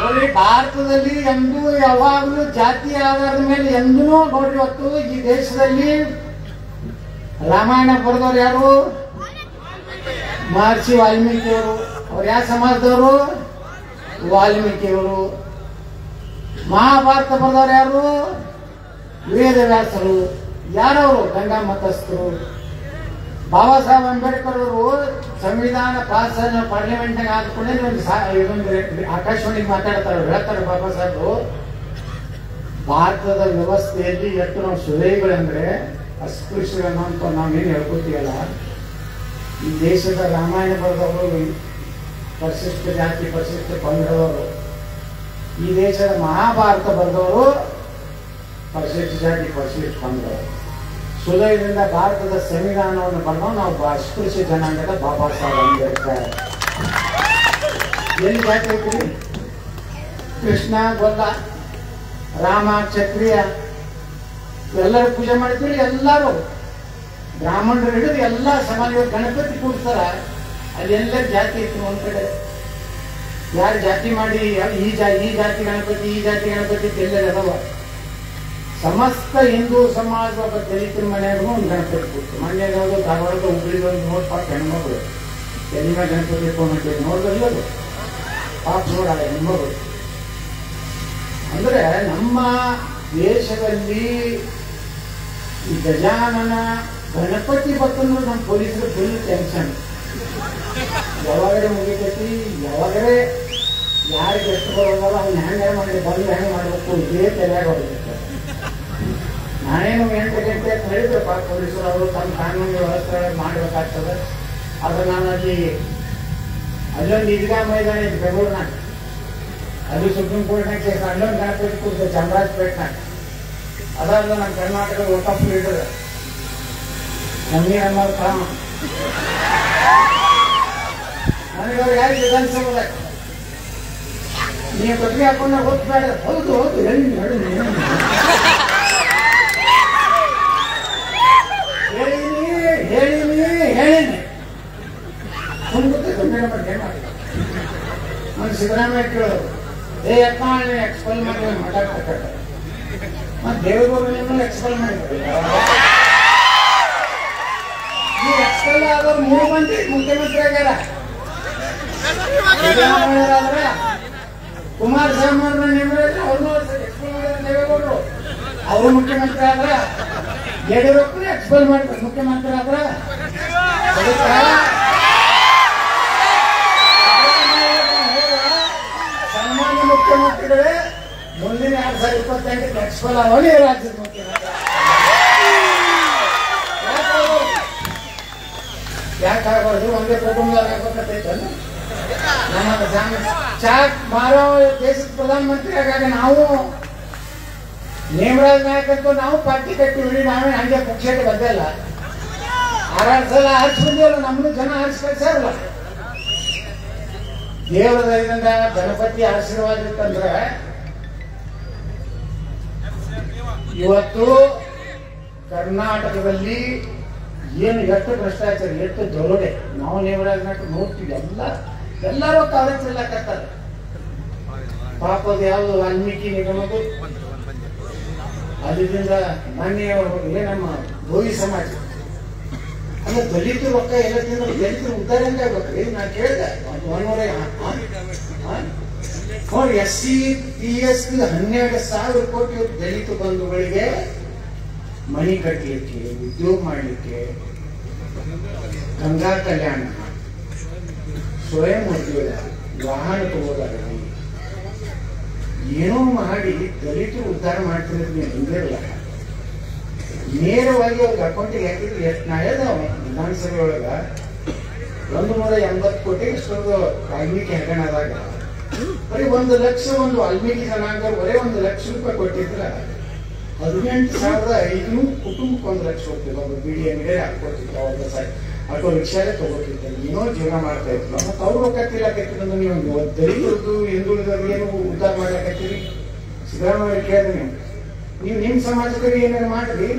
ನೋಡಿ ಭಾರತದಲ್ಲಿ ಎಂದೂ ಯಾವಾಗಲೂ ಜಾತಿ ಆಧಾರದ ಮೇಲೆ ಎಂದೂ ನೋಡ್ರಿ. ಇವತ್ತು ಈ ದೇಶದಲ್ಲಿ ರಾಮಾಯಣ ಬರೆದವ್ರು ಯಾರು? ಮಹರ್ಷಿ ವಾಲ್ಮೀಕಿಯವರು. ಅವ್ರು ಯಾವ ಸಮಾಜದವರು? ವಾಲ್ಮೀಕಿಯವರು. ಮಹಾಭಾರತ ಬರೆದವ್ರು ಯಾರು? ವೇದವ್ಯಾಸರು. ಯಾರವರು? ಗಂಗಾ ಮತಸ್ಥರು. ಬಾಬಾ ಸಾಹೇಬ್ ಅಂಬೇಡ್ಕರ್ ಅವರು ಸಂವಿಧಾನ ಪಾಸ್ ಪಾರ್ಲಿಮೆಂಟ್ ಆದ್ಕೊಂಡೆ ಇದೊಂದು ಆಕಾಶವಾಣಿಗೆ ಮಾತಾಡ್ತಾರೆ, ಹೇಳ್ತಾರೆ ಬಾಬಾ ಸಾಹೇಬರು ಭಾರತದ ವ್ಯವಸ್ಥೆಯಲ್ಲಿ ಎಷ್ಟು ನಾವು ಸುಧೈಗಳಂದ್ರೆ ಅಸ್ಪೃಶ್ಯರನ್ನ ಅಂತ ನಾವೇನು ಹೇಳ್ಕೊತೀವಲ್ಲ, ಈ ದೇಶದ ರಾಮಾಯಣ ಬರೆದವರು ಪರಿಶಿಷ್ಟ ಜಾತಿ ಪರಿಶಿಷ್ಟ ಪಂಗಡದವರು, ಈ ದೇಶದ ಮಹಾಭಾರತ ಬರೆದವರು ಪರಿಶಿಷ್ಟ ಜಾತಿ ಪರಿಶಿಷ್ಟ ಪಂಗಡವರು. ಸುಧೈದಿಂದ ಭಾರತದ ಸಂವಿಧಾನವನ್ನು ಬರೆದವು ನಾವು ಅಸ್ಪೃಶ್ಯ ಜನಾಂಗದ ಬಾಬಾ ಸಾಹೇಬ್ ಅಂಬೇಡ್ಕರ್. ಎಲ್ಲಿ ಜಾತಿ ಐತ್ರಿ? ಕೃಷ್ಣ ಗೊಲ್ಲ, ರಾಮ ಕ್ಷತ್ರಿಯ ಎಲ್ಲರೂ ಪೂಜೆ ಮಾಡ್ತೀವಿ. ಎಲ್ಲರೂ ಬ್ರಾಹ್ಮಣರು ಹಿಡಿದು ಎಲ್ಲ ಸಮಾಜ ಗಣಪತಿ ಕೂಡ್ತಾರ. ಅಲ್ಲಿ ಎಲ್ಲ ಜಾತಿ ಐತಿ. ಒಂದ್ ಕಡೆ ಯಾರು ಜಾತಿ ಮಾಡಿ ಈ ಜಾತಿ ಗಣಪತಿ ಈ ಜಾತಿ ಗಣಪತಿ ಎಲ್ಲರೂ ಅದಾವ. ಸಮಸ್ತ ಹಿಂದೂ ಸಮಾಜ ಒಬ್ಬ ದಲಿತರ ಮನೆಯಾಗೂ ಒಂದು ಗಣಪತಿ ಕೂಡ್ತು. ಮನೆಯಾಗ ಧಾರವಾಡದ ಹುಬ್ಳಿದೊಂದು ನೋಡ್ಪಾಕ ಹೆಣ್ಮಗಳು ಎಲ್ಲಿನ ಗಣಪತಿ ಇಟ್ಕೊಂಡ್ಬಿಟ್ಟು ನೋಡಿದ್ರು ಪಾಪ ನೋಡಲ್ಲ ಹೆಣ್ಮಗಳು. ಅಂದ್ರೆ ನಮ್ಮ ದೇಶದಲ್ಲಿ ಈ ಗಜಾನನ ಗಣಪತಿ ಬರ್ತಂದ್ರೆ ನಮ್ಮ ಪೊಲೀಸರು ಫುಲ್ ಟೆನ್ಷನ್. ಯಾವಾಗಲೇ ಮುಗಿತೈತಿ, ಯಾವಾಗಲೇ ಯಾರಿಗೆ ಎಷ್ಟು ಬರೋದಲ್ಲ ಅವ್ನು ಹೆಂಗೆ ಮಾಡಿ ಬಂದು ಹೆಂಗೆ ಮಾಡಬೇಕು ಇದೇ ತಲೆಯಾಗ ಹೊಡೆದಿತ್ತು. ನಾನೇನು 8 ಗಂಟೆ ಅಂತ ಹೇಳಿದ್ರಪ್ಪ ಪೊಲೀಸರು, ಅವರು ತಮ್ಮ ಕಾನೂನು ವ್ಯವಸ್ಥೆ ಮಾಡಬೇಕಾಗ್ತದೆ. ಆದರೆ ನಾನು ಅಲ್ಲೊಂದು ಈದ್ಗಾ ಮೈದಾನ ಇದೆ ಬೆಂಗಳೂರಿನಾಗ, ಅಲ್ಲಿ ಸುಪ್ರೀಂ ಕೋರ್ಟ್ನಾಗ ಕೇಸ್, ಅಲ್ಲೊಂದು ಗಣಪತಿ ಕೂಡಿದೆ ಚಾಮರಾಜಪೇಟ್ನಾಗ. ಅದಾದ ನಮ್ಮ ಕರ್ನಾಟಕದ ವಕಫ್ ಲೀಡರ್ ನಮಗೆ ನಮ್ಮ ಕಾಮ ನನಗೆ ಅವ್ರು ಯಾರು ವಿಧಾನಸಭೆದಾಗ ನೀವು ಕಟ್ಟಿಗೆ ಹಾಕೊಂಡ ಓದ್ಬೇಡ. ಹೌದು ಹೌದು ಹೇಳಿ ಹೇಳಿನಿ ಸುಮ್ಮನೆ ಗಂಭೀರ ಮಾಡಿ ಏನು ಮಾಡಿಲ್ಲ. ನಾನು ಸಿದ್ದರಾಮಯ್ಯ ಕೇಳೋದು, ಅಪ್ಪ ನೀವು ಎಕ್ಸ್ಪೆಲ್ ಮಾಡಿ ಮಾತಾಡ್ತಾರೆ, ಮತ್ತು ದೇವೇಗೌಡರನ್ನು ಎಕ್ಸ್ಪೆಲ್ ಮಾಡಿದ್ರು. ಈ ಎಕ್ಸ್ಪೆಲ್ ಆದವ್ರು 3 ಮಂದಿ ಮುಖ್ಯಮಂತ್ರಿ ಆಗ್ಯಾರ. ಸಿದ್ದರಾಮಯ್ಯರಾದ್ರೆ ಕುಮಾರಸ್ವಾಮಿ ಅವ್ರನ್ನ ನೇಮಿದ್ರೆ ಅವ್ರನ್ನೂ ಎಕ್ಸ್ಪೆಲ್ ಮಾಡಿದ್ರು ದೇವೇಗೌಡರು. ಅವರು ಮುಖ್ಯಮಂತ್ರಿ ಆದ್ರ ಯಡಿಯೂರಪ್ಪನ ಎಕ್ಸ್ಪೆಲ್ ಮಾಡ್ತಾರೆ ಮುಖ್ಯಮಂತ್ರಿ ಆದ್ರ. ಸಾಮಾನ್ಯ ಮುಖ್ಯಮಂತ್ರಿಗಳೇ ಮುಂದಿನ 2028 ಎಕ್ಸ್ಪೆಲ್ ಅವನೇ ರಾಜ್ಯದ ಮುಖ್ಯಮಂತ್ರಿ. ಯಾಕಾಗಬಾರ್ದು? ಒಂದೇ ಕುಟುಂಬದಾಗ ಆಗ್ಬೇಕತ್ತೈತಲ್ಲ. ನಮ್ಮ ಚಾಟ್ ಮಾರೋ ದೇಶದ ಪ್ರಧಾನಮಂತ್ರಿ ಆಗಾಗ ನಾವು ನೇಮರಾಜ್ ನಾಯಕತ್ವ ನಾವು ಪಾರ್ಟಿ ಕಟ್ಟಿವಿ. ನಾವೇ ಹಂಗೆ ಪಕ್ಷಕ್ಕೆ ಬಂದಲ್ಲ, 6 ಸಲ ಆರಿಸಿ ಬಂದಿವಲ್ಲ, ನಮ್ಮನ್ನು ಜನ ಆರಿಸಿ ಕಳ್ಸಾರಲ್ಲ. ದೇವರ ದಯದಿಂದ ಗಣಪತಿ ಆಶೀರ್ವಾದ ಇತ್ತಂದ್ರೆ ಇವತ್ತು ಕರ್ನಾಟಕದಲ್ಲಿ ಏನು ಎಷ್ಟು ಭ್ರಷ್ಟಾಚಾರ, ಎಷ್ಟು ದರೋಡೆ ನಾವು ನೇಮರಾಜ್ ನಾಯಕ ನೋಡ್ತೀವಿ. ಎಲ್ಲರೂ ಕಾಲೇಜಲ್ಲಕತ್ತಾರೆ. ಪಾಪದ ಯಾವುದು ವಾಲ್ಮೀಕಿ ನಿಗಮದು ಅಲ್ಲಿಂದ ಮಾನ್ಯ ನಮ್ಮ ಗೋವಿ ಸಮಾಜ ಅಂದ್ರೆ ದಲಿತರು ರೊಕ್ಕ ಎಲ್ಲ ತಿಂದ್ರು, ದಲಿತರು ಉದ್ಧಾರ ಹೆಂಗೆ ಆಗ್ಬೇಕ್ರಿ? ನಾ ಕೇಳಿದೆ ನೋಡಿ SC PS 12,000 ಕೋಟಿ ದಲಿತ ಬಂಧುಗಳಿಗೆ ಮನಿ ಕಟ್ಟಲಿಕ್ಕೆ, ಉದ್ಯೋಗ ಮಾಡಲಿಕ್ಕೆ, ಗಂಗಾ ಕಲ್ಯಾಣ, ಸ್ವಯಂ ಉದ್ಯೋಗ, ವಾಹನ ತಗೋದಾಗಲಿ ಏನೋ ಮಾಡಿ ದಲಿತರು ಉದ್ಧಾರ ಮಾಡ್ತಿರೋದು ನೀವು ಹಿಂದಿರಲ್ಲ. ನೇರವಾಗಿ ಅವ್ರಿಗೆ ಅಕೌಂಟಿಗೆ ಹಾಕಿದ್ರು. ಎಷ್ಟು ನಾ ಹೇಳ್ದ ವಿಧಾನಸಭೆ ಒಳಗ 180 ಕೋಟಿ ಎಷ್ಟೊಂದು ವಾಲ್ಮೀಕಿ ಹಗರಣದಾಗ ಬರೀ 1 ಲಕ್ಷ ಒಂದು ವಾಲ್ಮೀಕಿ ಜನಾಂಗ ಬರೀ 1 ಲಕ್ಷ ರೂಪಾಯಿ ಕೊಟ್ಟಿದ್ರ 18,500 ಕುಟುಂಬಕ್ಕೆ 1 ಲಕ್ಷ ಹೋಗ್ತಿಲ್ಲ. ಒಬ್ಬ ಬಿಡಿ ಅಂಗಡಿ ಹಾಕೊಡ್ತಿದ್ದ, ಒಬ್ಬ ಆಟೋ ರಿಕ್ಷಾಲೆ ತಗೋತಿರ್ತಾರೆ, ಏನೋ ಜೀವನ ಮಾಡ್ತಾ ಇದ್ರು. ಮತ್ತೆ ಅವ್ರು ರೊಕ್ಕ ತಿಲ್ಲಕತ್ತಿರೋದು ನೀವು ದಲಿತರದ್ದು ಹಿಂದುಳಿದವ್ರಿಗೆ ಏನು ಉದ್ಧಾರ ಮಾಡ್ಲಾಕತ್ತೀರಿ? ಸಿದ್ದರಾಮಯ್ಯ ಕೇಳಿದ್ರೆ ನೀವು ನಿಮ್ಮ ಸಮಾಜದಲ್ಲಿ ಏನಾರು ಮಾಡ್ರಿ.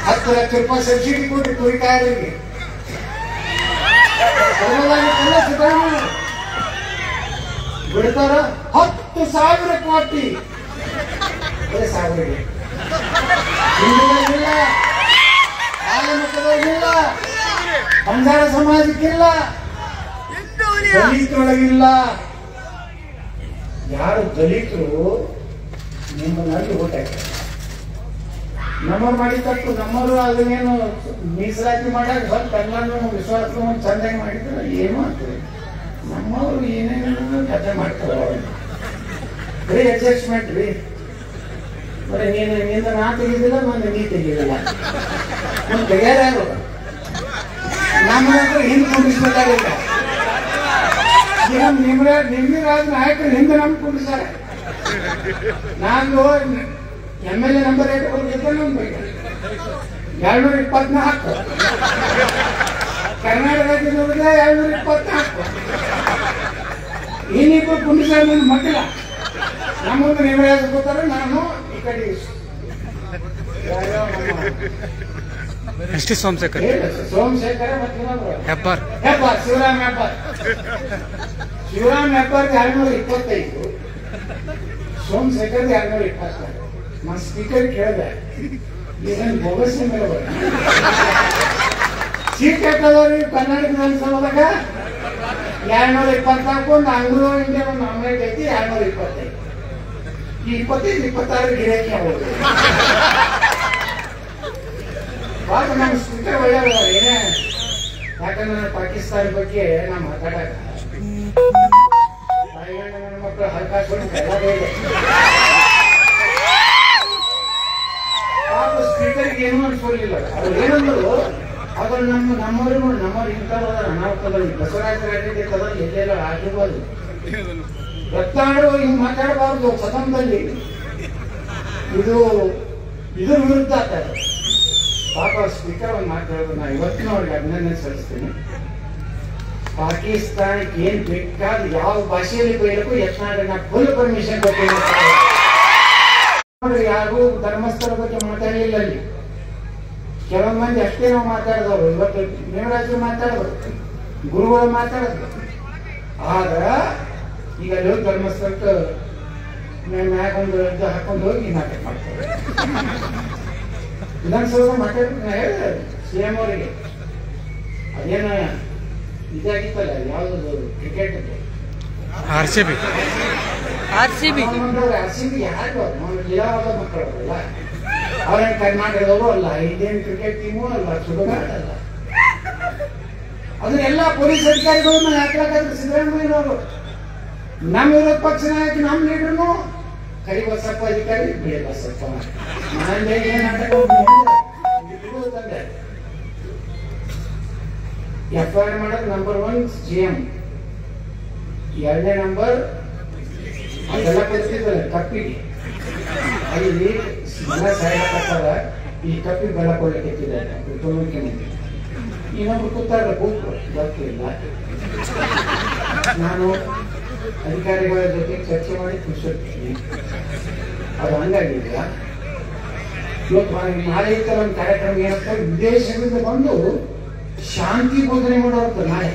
10 ಲಕ್ಷ ರೂಪಾಯಿ ಸಬ್ಸಿಡಿ ಕೊಟ್ಟು ಕುರಿಕಾಯರಿಗೆ ಸಿದ್ದರಾಮಯ್ಯ ಬಿಡ್ತಾರ. 10,000 ಕೋಟಿ ಬರೀ ಸಾವಿರಗೆ ಹಿಂದುಳಿದಿಲ್ಲ, ಆಲಮಟ್ಟದವ್ರಿಗಿಲ್ಲ, ಬಂಜಾರ ಸಮಾಜಕ್ಕಿಲ್ಲ, ದಲಿತರೊಳಗಿಲ್ಲ. ಯಾರು ದಲಿತರು ನಿಮ್ಮಲ್ಲಿ ಓಟ್ ಹಾಕ್ತಾರೆ, ನಮ್ಮವ್ರು ಮಾಡಿ ತಪ್ಪು, ನಮ್ಮವರು ಅದನ್ನೇನು ಮೀಸಲಾತಿ ಮಾಡಾಕ ಸ್ವಲ್ಪ ಎಲ್ಲರೂ ವಿಶ್ವಾಸ ಚಂದಾಗಿ ಮಾಡಿದ್ರೆ ಏನು ಆಗ್ತದೆ. ನಮ್ಮವರು ಏನೇನು ಕಥೆ ಮಾಡ್ತಾರೆ, ಬರೀ ಅಡ್ಜಸ್ಟ್ಮೆಂಟ್ ರೀ. ಬರೀ ನಿಂದ ನಾ ತೆಗಿದಿಲ್ಲ, ನಾನು ನೀ ತೆಗಿದಿಲ್ಲ, ನಾನು ತೆಗೆಯಾರು ನಮ್ಮ ಹಿಂದೆ ಕುಂಡಿಸ್ಬೇಕಾಗಿಲ್ಲ. ನಿಮ್ಮಿರಾದ ನಾಯಕರು ಹಿಂದೆ ನಮ್ಗೆ ಕುಂಡಿಸ್ತಾರೆ. ನಾನು MLA ನಂಬರ್ 8 ಕೊಡ್ತಿದ್ದೆ, ನಮ್ಗೆ 224 ಕರ್ನಾಟಕ ರಾಜ್ಯದವ್ರಿಗೆ 224. ಇನ್ನಿಬ್ಬರು ಕುಂಡಿಸ್ತಾರೆ ನನ್ನ ಮಕ್ಕಳ. ನಮ್ಮೊಂದು ನಿಮರಾಜ ಕೂತಾರೆ, ನಾನು ಈ ಕಡೆ ಸೋಮಶೇಖರ್ ಹೆಬ್ಬಾರ್, ಶಿವರಾಮ್ ಹೆಬ್ಬಾರ್ 225, ಸೋಮಶೇಖರ್ 220. ನಾನು ಸ್ಪೀಕರ್ ಕೇಳಿದೆ, ಇದನ್ನು ಬೋಗಸ್ ಮೇಲೆ ಬರ ಸೀಟ್ ಹಾಕೋದವ್ರಿ ಕರ್ನಾಟಕ ವಿಧಾನಸಭಾದಾಗ 224. ಒಂದು ಆಂಗ್ಲೋ ಇಂಡಿಯಾ ಒಂದು ನಾಮಿನೇಟ್ ಐತಿ 225. ಈ 25-26 ಗಿರಾಕಿ ಆಗೋದು. ಭಾಳ ನಮ್ಮ ಸ್ಪೀಕರ್ ಒಳ್ಳೆಯವರು, ಏನೇ ಯಾಕಂದ್ರೆ ನಾನು ಪಾಕಿಸ್ತಾನ ಬಗ್ಗೆ ನಾ ಮಾತಾಡಕ ನನ್ನ ಮಕ್ಕಳು ಹಲ್ಕಾಸ್ಕೊಂಡು ಸ್ಪೀಕರ್ಗೆ ಏನೂ ಅನ್ಸ್ಕೊಳ್ಳಿಲ್ಲ. ಅವ್ರು ಏನಂದ್ರು ಅದ್ರ ನಮ್ಮವ್ರಿಗೂ ಇಂಥವ್ರು ಅನಾಹುತದಲ್ಲಿ ಬಸವರಾಜ ರೆಡ್ಡಿ ಕದಲ್ಲಿ ಎಲ್ಲೆಲ್ಲ ಆಗಿರ್ಬೋದು ರಕ್ತಾಡು ಹಿಂಗ್ ಮಾತಾಡಬಾರ್ದು ಸದನದಲ್ಲಿ. ಇದು ಇದ್ರ ವಿರುದ್ಧ ಆಗ್ತಾರೆ. ಪಾಪ ಸ್ಪೀಕರ್ ಒಂದು ಮಾತಾಡೋದು ನಾ ಇವತ್ತಿನ ಅವ್ರಿಗೆ ಅಭಿನಂದನೆ ಸಲ್ಲಿಸ್ತೀನಿ. ಪಾಕಿಸ್ತಾನಕ್ಕೆ ಏನ್ ಬೇಕಾದ ಯಾವ ಭಾಷೆಯಲ್ಲಿ ಬೈಲಕ್ಕೂ ಯತ್ನಾಳನ್ನ ಫುಲ್ ಪರ್ಮಿಷನ್ ಕೊಟ್ಟಿಲ್ಲ. ಯಾರು ಧರ್ಮಸ್ಥಳ ಬಗ್ಗೆ ಮಾತಾಡಲಿಲ್ಲ ಅಲ್ಲಿ. ಕೆಲವೊಂದು ಮಂದಿ ಅಷ್ಟೇ ನಾವು ಮಾತಾಡಿದವರು. ಇವತ್ತು ದೇವರಾಜರು ಮಾತಾಡೋದು, ಗುರುಗಳು ಮಾತಾಡೋದು. ಆದ್ರ ಈಗ ಅಲ್ಲಿ ಧರ್ಮಸ್ಥಳಕ್ಕೆ ಮ್ಯಾಗೊಂದು ಹಾಕೊಂಡು ಹೋಗಿ ನಾಟಕ ಮಾಡ್ತಾರೆ. ವಿಧಾನಸೌಧ ಮಾತಾಡ್ತೀನಿ ಹೇಳಿದೆ CM ಅವರಿಗೆ. ಅದೇನ ಇದಾಗಿತ್ತಲ್ಲ ಯಾವ್ದು ಕ್ರಿಕೆಟ್ RCB ಯಾರು ಲೀಲಾವಾದ ಮಕ್ಕಳಲ್ಲ. ಅವ್ರೇನು ಕರ್ನಾಟಕದವರು ಅಲ್ಲ, ಇಂಡಿಯನ್ ಕ್ರಿಕೆಟ್ ಟೀಮು ಅಲ್ಲ, ಸುಡುಗಾಡಲ್ಲ. ಅದನ್ನೆಲ್ಲ ಪೊಲೀಸ್ ಅಧಿಕಾರಿಗಳನ್ನ ಹಾಕ್ಲಾಕಾದ್ರೆ ಸಿದ್ದರಾಮಯ್ಯನವರು. ನಮ್ಮ ವಿರೋಧ ಪಕ್ಷ ನಾಯಕ ನಮ್ಮ ಲೀಡರ್ನು ಕರಿ ಬಸಪ್ಪ ಅಧಿಕಾರಿ, ಬಿಳಿ ಬಸಪ್ಪ ಮನೆಯಲ್ಲಿ ಏನ್ ನಾಟಕ ತಂದೆ. FIR ಮಾಡೋದು ನಂಬರ್ 1 GM, ಎರಡನೇ ನಂಬರ್ ಅದೆಲ್ಲ ಕೊಡ್ತಿದ್ದಲ್ಲ ಕಪ್ಪಿಗೆ. ಅಲ್ಲಿ ಸಾಯಕತ್ತಾರ, ಈ ಕಪ್ಪಿಗೆ ಬೆಲ್ಲ ಕೊಡ್ಲಿಕ್ಕೆ ಮುಖ್ಯಮಂತ್ರಿ. ಇನ್ನೊಬ್ರು ಕೂತಾರ ಕೂತ್ರು ಗೊತ್ತಿಲ್ಲ. ನಾನು ಅಧಿಕಾರಿಗಳ ಜೊತೆ ಚರ್ಚೆ ಮಾಡಿ ತಿಳಿಸಿರ್ತೀನಿ. ಅದು ಹಂಗಾಗಿಲ್ಲ. ಇವತ್ತು ನಾಳೆ ಈ ತರ ಒಂದು ಕಾರ್ಯಕ್ರಮ ಏನಂತ ವಿದೇಶದಿಂದ ಬಂದು ಶಾಂತಿ ಬೋಧನೆ ಮಾಡೋರು. ನಾಳೆ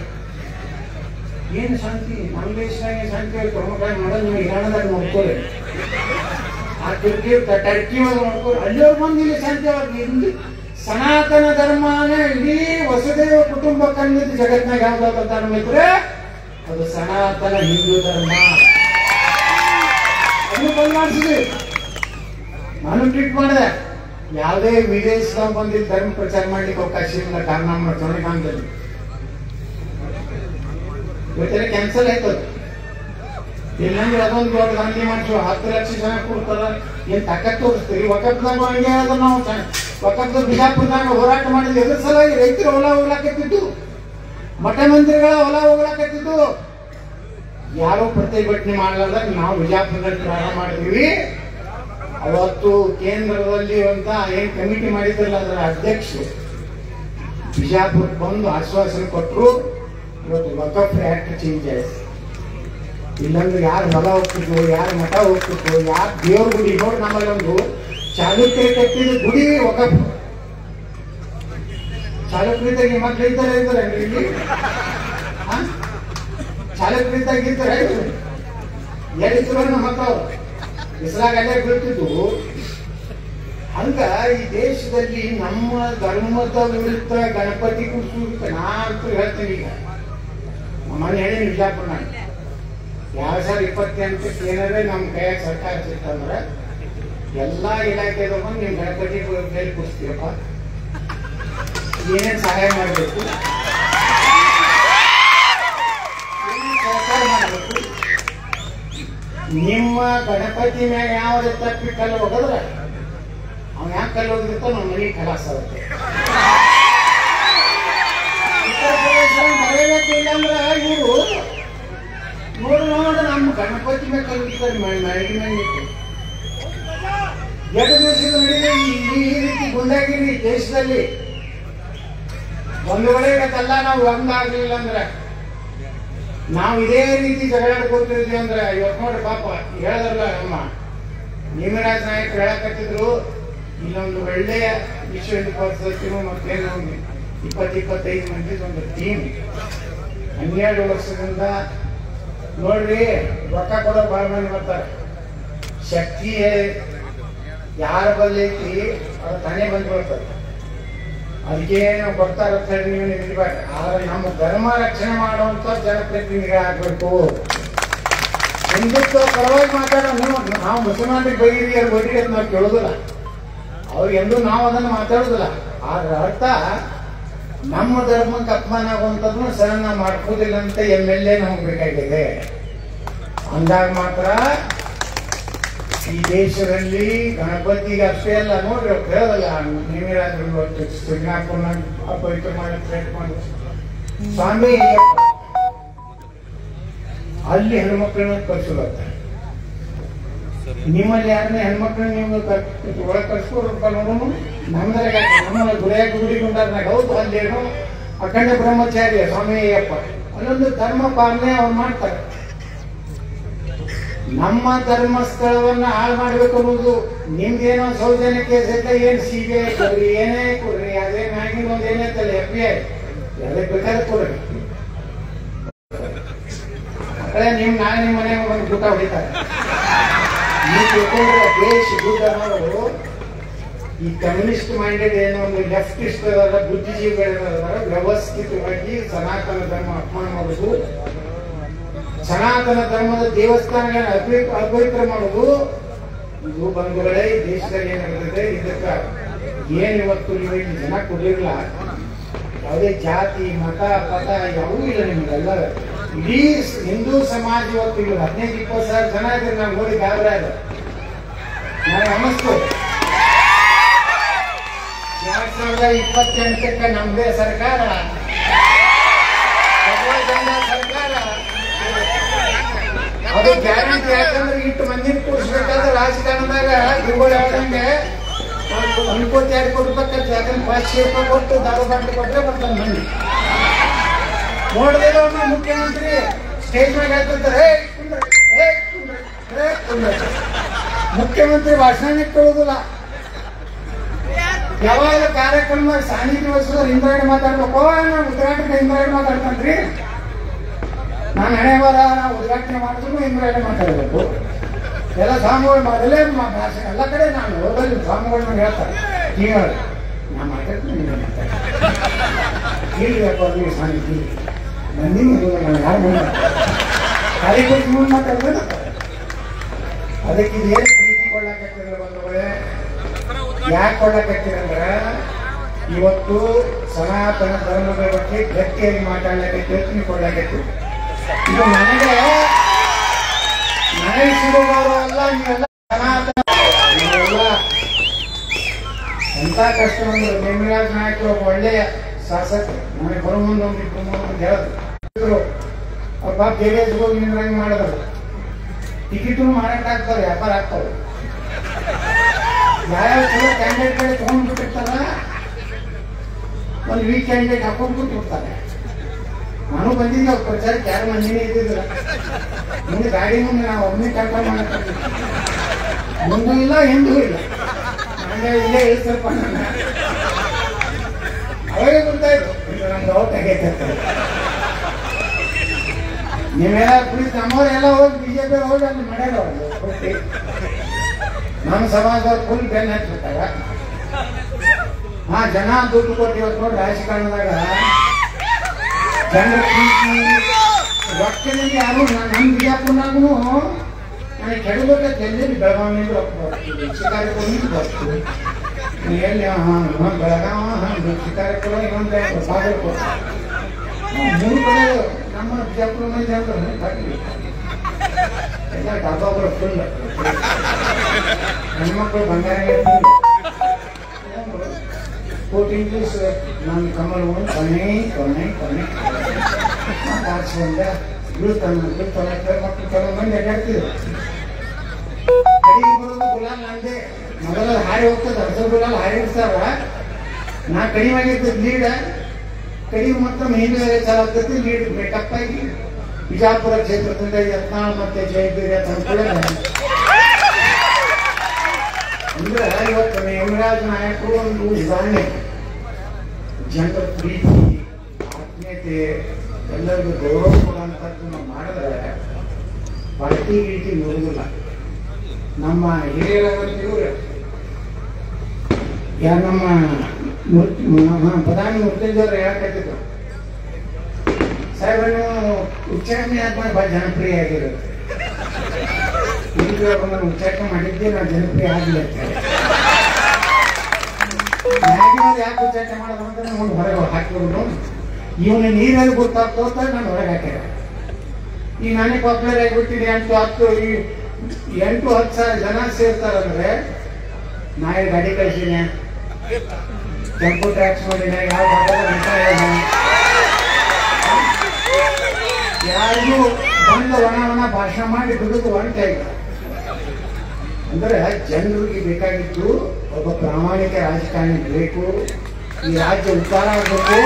ಏನು ಶಾಂತಿ? ನಮ್ಮ ದೇಶದಾಗ ಶಾಂತಿ ಪ್ರಮುಖ ಮಾಡೋದು ನೀವು ಇರಾಣದಾಗ ನೋಡ್ಕೋರಿ, ಆ ಟರ್ಕಿ ಒಳಗೆ ನೋಡ್ಕೋರಿ. ಅಲ್ಲಿಯವ್ರು ಬಂದು ಇಲ್ಲಿ ಶಾಂತಿ ಅವ್ರಿಗೆ ಇಲ್ಲಿ ಸನಾತನ ಧರ್ಮನೇ ಇಡೀ ವಸುದೇವ ಕುಟುಂಬಕ್ಕಂದಿದ್ದು ಜಗತ್ನಾಗ ಯಾವ್ದಾದ್ರು ಧರ್ಮ ಇದ್ರೆ ಅದು ಸನಾತನ ಹಿಂದೂ ಧರ್ಮ. ಅದನ್ನು ಬಂದ್ ಮಾಡಿಸಿದ್ವಿ. ನಾನು ಟ್ವೀಟ್ ಮಾಡಿದೆ, ಯಾವುದೇ ವಿದೇಶದಾಗ ಬಂದಿದ್ದು ಧರ್ಮ ಪ್ರಚಾರ ಮಾಡ್ಲಿಕ್ಕೆ ಅವಕಾಶ ಇಲ್ಲ. ಕಾರಣ ನಮ್ಮ ಚುನಾವಣೆಯಲ್ಲಿ ಇವತ್ತೆಲ್ಲ ಕ್ಯಾನ್ಸಲ್ ಆಯ್ತದ. ಇಲ್ಲಂದ್ರೆ ಅದೊಂದು ದೊಡ್ಡ ಗಾಂಧಿ ಮಾಡಿಸುವ 10 ಲಕ್ಷ ಜನ ಕೊಡ್ತಾರ. ಏನ್ ತಾಕತ್ ತೋರಿಸ್ತೀವಿ? ವಕಫ್ದಾಗ ಹಂಗೆ ಆದ್ರೆ ನಾವು ವಕಫ್ದ ಬಿಜಾಪುರದಾಗ ಹೋರಾಟ ಮಾಡಿದ್ವಿ. ಎದ್ರ ಸಲುವಾಗಿ? ರೈತರು ಹೊಲ ಹೋಗ್ಲಾಕತ್ತಿದ್ದು, ಮಠ ಮಂದಿರಗಳ ಹೊಲ ಹೋಗ್ಲಾಕತ್ತಿದ್ದು. ಯಾರೋ ಪ್ರತಿಭಟನೆ ಮಾಡಲಾರ್ದ ನಾವು ಬಿಜಾಪುರದಲ್ಲಿ ಪ್ರಾರಂಭ ಮಾಡಿದ್ವಿ. ಅವತ್ತು ಕೇಂದ್ರದಲ್ಲಿ ಅಂತ ಏನ್ ಕಮಿಟಿ ಮಾಡಿದ್ರಲ್ಲ ಅದರ ಅಧ್ಯಕ್ಷರು ಬಿಜಾಪುರಕ್ಕೆ ಬಂದು ಆಶ್ವಾಸನೆ ಕೊಟ್ಟರು. ಇವತ್ತು ವಕಫ್ ಆಕ್ಟ್ ಚೇಂಜ್ ಆಯ್ತು. ಇಲ್ಲಂದ್ರೆ ಯಾರು ಹೊಲ ಹೋಗ್ತಿದ್ರು, ಯಾರು ಮಠ ಹೋಗ್ತಿದ್ರು, ಯಾರು ದೇವ್ರ ಗುಡಿ ನೋಡಿ. ನಮ್ಮಲ್ಲಿ ಒಂದು ಚಾಲುಕ್ಯರು ಕಟ್ಟಿದ ಗುಡಿ ವಕಫ್. ಚಾಲುಕ್ಯರಿದ್ದಾಗ ಮಕ್ಳು ಇದ್ದಾರೆ ಇಲ್ಲಿ, ಚಾಲುಕ್ಯರಿದ್ದಾಗ ಇದ್ದಾರೆ ಎಲ್ಲಿದ್ರು ನಮ್ಮ ಮಕ್ಕಳು ಇಸ್ಲಾಗ ಅಲ್ಲೇ ಬೀಳ್ತಿದ್ದು. ಹಂಗ ಈ ದೇಶದಲ್ಲಿ ನಮ್ಮ ಧರ್ಮದ ವಿರುದ್ಧ ಗಣಪತಿ ಕೂರಿಸೋದಕ್ಕೆ ನಾ ಅಂತೂ ಹೇಳ್ತೀನಿ. ಈಗ ಮನೆ ಹೇಳಿ ಬಿಜಾಪುರ 2028 ಏನಾದ್ರೆ ನಮ್ಮ ಕೈಯಾಗ ಸರ್ಕಾರ ಸಿಕ್ತಂದ್ರೆ ಎಲ್ಲಾ ಇಲಾಖೆದ ಬಂದು ನಿಮ್ ಗಣಪತಿ ಮೇಲೆ ಕೂರಿಸ್ತೀರಪ್ಪ, ಏನೇನ್ ಸಹಾಯ ಮಾಡಬೇಕು, ಸರ್ಕಾರ ಮಾಡಬೇಕು. ನಿಮ್ಮ ಗಣಪತಿ ಮ್ಯಾಗ ಯಾವ ತಪ್ಪಿ ಕಲ್ಲು ಹೋಗದ್ರ ಅವ್ನು ಯಾಕೆ ಕಲ್ಲು ಹೋಗಿರ್ತ ನಮ್ಮ ಮನೆಗೆ ಕಲಾಸ ಆಗುತ್ತೆ. ಉತ್ತರ ಪ್ರದೇಶ ಮರೆಯಬೇಕು. ಇಲ್ಲಾಂದ್ರೆ ಇವರು ನೋಡು ನಮ್ಮ ಗಣಪತಿ ಮ್ಯಾಗ ಕಲ್ಲು ಮ್ಯಾಗಿ ಮ್ಯಾಗಿತ್ತು. 2 ದಿವಸದ ನಡುವೆ ಈ ರೀತಿ ಗುಂಡಾಗಿರಿ ದೇಶದಲ್ಲಿ ಒಂದು ವೇಳೆ ಇವತ್ತೆಲ್ಲ ನಾವು ಒಂದಾಗ್ಲಿಲ್ಲ ಅಂದ್ರೆ, ನಾವು ಇದೇ ರೀತಿ ಜಗಳಾಡ್ಕೊತಿದ್ವಿ ಅಂದ್ರೆ ಇವತ್ತು ನೋಡ್ರಿ ಪಾಪ ಹೇಳದ್ರಲ್ಲ ನಮ್ಮ ನೇಮಿರಾಜ್ ನಾಯಕರು ಹೇಳಕತ್ತಿದ್ರು. ಇಲ್ಲೊಂದು ಒಳ್ಳೆಯ ವಿಶ್ವ ಹಿಂದೂ ಪರಿಷತ್ತಿನ ಮತ್ತೇನು 20-25 ಮಂದಿ ಒಂದು ಟೀಮ್ 12 ವರ್ಷದಿಂದ ನೋಡ್ರಿ ರೊಕ್ಕ ಕೊಡೋ ಬಹಳ ಮಂದಿ ಬರ್ತಾರೆ. ಶಕ್ತಿ ಯಾರ ಬಲ್ಲಿ ಐತಿ ಅದು ತಾನೇ ಬಂದು ಬರ್ತಾರೆ. ಅದಕ್ಕೆ ನಾವು ಬರ್ತಾರ ಅಂತ ಹೇಳಿ ನೀವು ನಿಲ್ಬೇಡ. ಆದ್ರೆ ನಮ್ಮ ಧರ್ಮ ರಕ್ಷಣೆ ಮಾಡುವಂತ ಜನಪ್ರತಿನಿಧಿಗಳಾಗಬೇಕು. ಹಿಂದುತ್ವ ಪರವಾಗಿ ಮಾತಾಡೋ ನೀವು. ನಾವು ಮುಸಲ್ಮಾನರಿಗೆ ಬೈರಿ ಅವ್ರು ಬೈರಿ ಅಂತ ನಾವು ಕೇಳೋದಿಲ್ಲ. ಅವ್ರು ಎಂದೂ ನಾವು ಅದನ್ನು ಮಾತಾಡೋದಿಲ್ಲ. ಆದ್ರ ಅರ್ಥ ನಮ್ಮ ಧರ್ಮಕ್ಕೆ ಅಪಮಾನ ಆಗುವಂಥದ್ದು ಸಹನ ಮಾಡ್ಕೋದಿಲ್ಲ ಅಂತ MLA ನಮಗೆ ಬೇಕಾಗಿದೆ. ಅಂದಾಗ ಮಾತ್ರ ಈ ದೇಶದಲ್ಲಿ ಗಣಪತಿಗೆ ಅಷ್ಟೇ ಅಲ್ಲ ನೋಡ್ರಿ, ಹೇಳೋದಲ್ಲ ನೀವೇನಾದ್ರೂ ಇವತ್ತು ಶ್ರೀನಾಥನ ಅಪವಿತ್ರ ಮಾಡಿ ಪ್ರಯತ್ನ ಮಾಡಿ ಸ್ವಾಮಿ ಅಲ್ಲಿ ಹೆಣ್ಮಕ್ಳನ್ನ ಕಳ್ಸೋದತ್ತ. ನಿಮ್ಮಲ್ಲಿ ಯಾರನ್ನ ಹೆಣ್ಮಕ್ಳನ್ನ ನೀವು ಒಳಗೆ ಕಳ್ಸ್ಕೊಡ್ರಪ್ಪ ನೋಡೋನು. ನಮ್ಮ ಗುಡಿ ಗುಂಡಾರ್ನಾಗ ಹೌದು ಅಲ್ಲೇನು ಅಖಂಡ ಬ್ರಹ್ಮಚಾರ್ಯ ಸ್ವಾಮಿ ಅಯ್ಯಪ್ಪ ಅಲ್ಲೊಂದು ಧರ್ಮ ಪಾಲನೆ ಅವ್ರು ಮಾಡ್ತಾರೆ. ನಮ್ಮ ಧರ್ಮಸ್ಥಳವನ್ನ ಹಾಳು ಮಾಡ್ಬೇಕು ಅನ್ನೋದು ನಿಮ್ದೇನೋ ಸೌಜನ್ಯ ಕೇಸ್ ಐತೆ, ಏನ್ CBI ಕೊಡ್ರಿ, ಏನೇ ಕೊಡ್ರಿ, ಅದೇ ಮ್ಯಾಗಿನ ಒಂದು ಏನೈತಲ್ಲ FBI ಅದಕ್ಕೆ ಬೇಕಾದ್ರೆ ಕೊಡ್ರಿ. ನಿಮ್ ನಾಳೆ ನಿಮ್ಮ ಮನೆಗೆ ಒಂದು ಊಟ ಹೊಡಿತಾರೆ. ನೀವು ತಿಳ್ಕೊಂಡ್ರೆ ದೇಶ ದುಡ್ಡು ಅನ್ನೋರು ಈ ಕಮ್ಯುನಿಸ್ಟ್ ಮೈಂಡೆಡ್ ಏನೋ ಒಂದು ಲೆಫ್ಟಿಸ್ಟ್ ಅದಾರ, ಬುದ್ಧಿಜೀವಿಗಳದಾರ, ವ್ಯವಸ್ಥಿತವಾಗಿ ಸನಾತನ ಧರ್ಮ ಅಪಮಾನ ಮಾಡುದು, ಸನಾತನ ಧರ್ಮದ ದೇವಸ್ಥಾನಗಳನ್ನ ಅಪವಿತ್ರ ಮಾಡುದು, ಇದು ಬಂಧುಗಳೇ ಈ ದೇಶದಲ್ಲಿ ಏನಾಗ್ತದೆ. ಇದಕ್ಕ ಏನ್ ಇವತ್ತು ನೀವು ಇಲ್ಲಿ ಜನ ಕೊಡಿರಲ್ಲ, ಯಾವುದೇ ಜಾತಿ ಮತ ಪಥ ಯಾವೂ ಇಲ್ಲ ನಿಮ್ಗೆಲ್ಲ. ಇಡೀ ಹಿಂದೂ ಸಮಾಜ ಇವತ್ತು ಇಲ್ಲಿ 15-20 ಸಾವಿರ ಜನ ಇದ್ರೆ ನಾವು ನೋಡಿ ಗಾಬರಿ ಆದ. ನನಗೆ ಅನ್ನಿಸ್ತು 2028ಕ್ಕೆ ನಮ್ದೇ ಸರ್ಕಾರ, ಸರ್ಕಾರ ಅದು ಗ್ಯಾರಂಟಿ. ಯಾಕಂದ್ರೆ ಇಟ್ಟು ಮಂದಿನ ಕೂಡಿಸ್ಬೇಕಾದ್ರೆ ರಾಜಕಾರಣದಾಗ ಗುರುಗಳು ಹೇಳ್ದಂಗೆ 1 ಕೋಟಿ 2 ಕೋಟಿ ರೂಪಾಯಿ ಯಾಕಂದ್ರೆ 500 ರೂಪಾಯಿ ಕೊಟ್ಟು ದಾರು ಬಾಟ್ಲಿ ಕೊಟ್ಟರೆ ಬರ್ತಾನೆ ಮಂದಿ. ನೋಡಿದ್ರೆ ಮುಖ್ಯಮಂತ್ರಿ ಸ್ಟೇಜ್ ಮೇಲೆ ಹೇಳ್ತಿರ್ತಾರೆ, ಮುಖ್ಯಮಂತ್ರಿ ಭಾಷಣ ಕೇಳುದಿಲ್ಲ. ಯಾವಾಗ ಕಾರ್ಯಕ್ರಮ ಸಾನ್ನಿಧ್ಯ ವಹಿಸಿದ್ರೆ ಇಂದ್ರಾಯಣ ಮಾತಾಡ್ಬೇಕು, ನಾನು ಉದ್ಘಾಟನೆ ಇಂದ್ರಾಯಣ ಮಾತಾಡ್ತಾನ್ರಿ, ನಾನು ಹಣೆ ಬರ ನಾವು ಉದ್ಘಾಟನೆ ಮಾಡಿದ್ರು ಇಂದ್ರಾಯಣ ಮಾತಾಡಬೇಕು. ಎಲ್ಲ ಸ್ವಾಮಿಗಳು ಮಾಡಲೇ ಭಾಷಣ ಎಲ್ಲ ಕಡೆ ನಾನು ಹೋದಲ್ಲಿ ಸ್ವಾಮಿಗಳನ್ನ ಹೇಳ್ತಾರೆ, ನೀವು ಹೇಳಿ ನಾ ಮಾತಾಡ್ತೀನಿ, ನೀವು ಮಾತಾಡ್ತೀನಿ ಇಲ್ಬೇಕು ನೀವು ಸಾನ್ನಿಧ್ಯ ಬಂದಿನ ನಾನು ಯಾರು ಮುಂದೆ ಖಾಲಿ ಕೊಟ್ಟು ಮುಂದೆ ಮಾತಾಡ್ಬೇಕು. ಅದಕ್ಕೆ ಇದೇನು ಪ್ರೀತಿ ಕೊಳ್ಳಾಕತ್ತಿರಲ್ಲ ಬಂದವಳೆ, ಯಾಕೆ ಕೊಳ್ಳಾಕತ್ತಿರಂದ್ರ ಇವತ್ತು ಸನಾತನ ಧರ್ಮದ ಬಗ್ಗೆ ಗಟ್ಟಿಯಾಗಿ ಮಾತಾಡ್ಲಿಕ್ಕೆ ಯೋಚನೆ ಕೊಳ್ಳಾಕತ್ತೀವಿ. ಇದು ನನಗೆ ಸಿಗೋದವರು ಅಲ್ಲ, ನೀವೆಲ್ಲ ಸನಾತನ ಎಂತ ಕಷ್ಟ ಬಂದ್ರು. ನೇಮಿರಾಜ್ ನಾಯಕರು ಒಬ್ಬ ಒಳ್ಳೆಯ ಶಾಸಕರು, ನನಗೆ ಬರೋ ಮುಂದೆ ಒಂದು 2-3 ಹೇಳಿದ್ರು. ಅವ್ರ ಪಾಪ ಜೆಡಿಎಸ್ ಹೋಗಿ ನಿಂದ್ರಂಗೆ ಮಾಡಿದ್ರು, ಟಿಕೆಟು ಮಾಡಕ್ಕಾಗ್ತಾರೆ, ವ್ಯಾಪಾರ ಆಗ್ತಾವೆ. ಯಾವ್ಯಾವ ಚಲೋ ಕ್ಯಾಂಡಿಡೇಟ್ಗಳೇ ತಗೊಂಡ್ಬಿಟ್ಟಿರ್ತಾರ, ಒಂದು ವೀಕ್ ಕ್ಯಾಂಡಿಡೇಟ್ ಹಾಕೊಂಡ್ಬಿಟ್ಟು ಬಿಡ್ತಾರೆ. ನಾನು ಬಂದಿದ್ದೆ ಅವ್ರ ಪ್ರಚಾರಕ್ಕೆ, ಯಾರು ಮಂದಿನೇ ಇದ್ದಿದ್ರ. ಮುಂದೆ ಗಾಡಿ ಮುಂದೆ ನಾವು ಒಮ್ಮೆ ಕಂಟ್ರೋಲ್ ಮಾಡಕ್ಕೆ ಮುಂದೂ ಇಲ್ಲ ಹಿಂದೂ ಇಲ್ಲ, ಹಂಗೆ ಇಲ್ಲೇ ಇಳಿಸ್ತಾರಪ್ಪ ನನ್ನ. ಅವರೇ ಗೊತ್ತಾಯ್ತು ನಮ್ದು ಔಟ್ ಆಗೈತೆ. ನೀವೆಲ್ಲ ಕುಳಿತು ನಮ್ಮವರೆಲ್ಲ ಹೋಗಿ BJP ಹೋಗಿ ಅಲ್ಲಿ ಮಾಡ್ಯಾರ ಕೊಟ್ಟು ನಮ್ಮ ಸಮಾಜದವ್ರು ಫುಲ್ ಬೆನ್ನ ಹಚ್ಬಿಟ್ಟಾಗ. ಜನ ದುಡ್ಡು ಕೊಟ್ಟು ಇವತ್ತು ನೋಡಿ ರಾಜಕಾರಣದಾಗ ಜನರ ಪ್ರೀತಿ ರೊಕ್ಕದಲ್ಲಿ ಯಾರು ನಮ್ಮ ಬಿಜಾಪುರ್ನಾಗೂ ನನಗೆ ಕೆಡಬೇಕಂತ ಎಲ್ಲಿ ಬೆಳಗಾವಿನಿಂದ ರೊಕ್ಕ ಬರ್ತೀವಿ, ಶಿಕಾರಿಪುರ ಬರ್ತೀವಿ, ಎಲ್ಲಿ ಬೆಳಗಾವ ಶಿಕಾರಿಪುರ ಇನ್ನೊಂದು ಬಾಗಲಕೋಟೆ 3 ಕಡೆ ನಮ್ಮ ಬಿಜಾಪುರ ಮಂದಿ ಅಂದ್ರೆ ಕಟ್ಟಿ ಎಲ್ಲ ಡಬ್ಬಗಳು ಫುಲ್ ಹೆಣ್ಮಕ್ಳು ಬಂಗಾರ ಕೋಟಿ ಇಂಗ್ಲೀಷ್ ನಾನು ಕಮಲ್ ಕೊನೆ ಕೊನೆ ಕೊನೆ ಮಾತಾಡ್ಸ್ಕೊಂಡ ಬೀಳ್ತಾನೆ ಮಕ್ಕಳು ಕೆಲವು ಮಂದಿ ಅಡ್ಡಾಡ್ತಿದ್ರು. ಕಡಿಗೆ ಬರೋದು ಗುಲಾಲ್ ನಂದೆ ಮೊದಲ ಹಾರಿ ಹೋಗ್ತದೆ, ಅರ್ಧ ಗುಲಾಲ್ ಹಾರಿ ಇಡ್ತಾರ. ನಾ ಕಡಿಮೆ ಆಗಿರ್ತದೆ ಲೀಡ್, ಕಡಿಮೆ ಮತ್ತೊಮ್ಮೆ ಹಿಂದೆ ಚಾಲು ಆಗ್ತೈತಿ. ಲೀಡ್ ಬ್ರೇಕಪ್ ಆಗಿ ಬಿಜಾಪುರ ಕ್ಷೇತ್ರದಿಂದ ಯತ್ನಾಳ್ ಮತ್ತೆ ಜಯಗಿರಿ ತಂದ್ಕೊಳ್ಳ ಅಂದ್ರೆ ಇವತ್ತು ನೇಮರಾಜ್ ನಾಯಕರು ಒಂದು ಉದಾಹರಣೆ. ಜನರ ಪ್ರೀತಿ ಆತ್ಮೀಯತೆ ಎಲ್ಲರಿಗೂ ಗೌರವ ಕೊಡುವಂಥದ್ದು ನಾವು ಮಾಡಿದ್ರೆ ಪಾರ್ಟಿ ಗೀಟಿ ನೋಡುದಿಲ್ಲ. ನಮ್ಮ ಹಿರಿಯರಾಗಿವ್ರು ಯಾರು ನಮ್ಮ ಪ್ರಧಾನಿ ಮುರ್ತೇಜವ್ರು ಹೇಳಕತ್ತಿದ್ರು, ಸಾಹೇಬನ್ನು ಉಚ್ಚಾರಣೆ ಆದ್ಮೇಲೆ ಭಾಳ ಜನಪ್ರಿಯ ಆಗಿರುತ್ತೆ. ನಾನು ಉಚ್ಚಾರಣೆ ಮಾಡಿದ್ದೆ ನಾವು ಜನಪ್ರಿಯ ಆಗಲಿ ಅಂತ. ಮ್ಯಾಗಿನವ್ರು ಯಾಕೆ ಉಚ್ಚಾಟನೆ ಮಾಡೋದು ಅಂತ ನಾನು ಹೊರಗೆ ಹಾಕಿಬಿಡು. ಇವನು ನೀರಲ್ಲಿ ಗೊತ್ತಾಗ್ತೋತ ನಾನು ಹೊರಗೆ ಹಾಕ್ಯಾರ. ಈ ನಾನೇ ಪಾಪ್ಯುಲರ್ ಆಗಿಬಿಟ್ಟಿದೆ. 8-10 ಸಾವಿರ ಜನ ಸೇರ್ತಾರಂದ್ರೆ ನಾ ಗಾಡಿ ಕಳಿಸಿನ ಟೆಂಪೋ ಟ್ಯಾಕ್ಸ್ ಮಾಡಿನ ಯಾವ ಯಾರಿಗೂ ಬಂದು ಒಣ ಭಾಷಣ ಮಾಡಿ ದುಡಿದು ಹೊಂಟೆ ಇಲ್ಲ. ಅಂದ್ರೆ ಜನರಿಗೆ ಬೇಕಾಗಿದ್ದು ಒಬ್ಬ ಪ್ರಾಮಾಣಿಕ ರಾಜಕಾರಣಿ ಬೇಕು. ಈ ರಾಜ್ಯ ಉದ್ಧಾರ ಆಗಬೇಕು.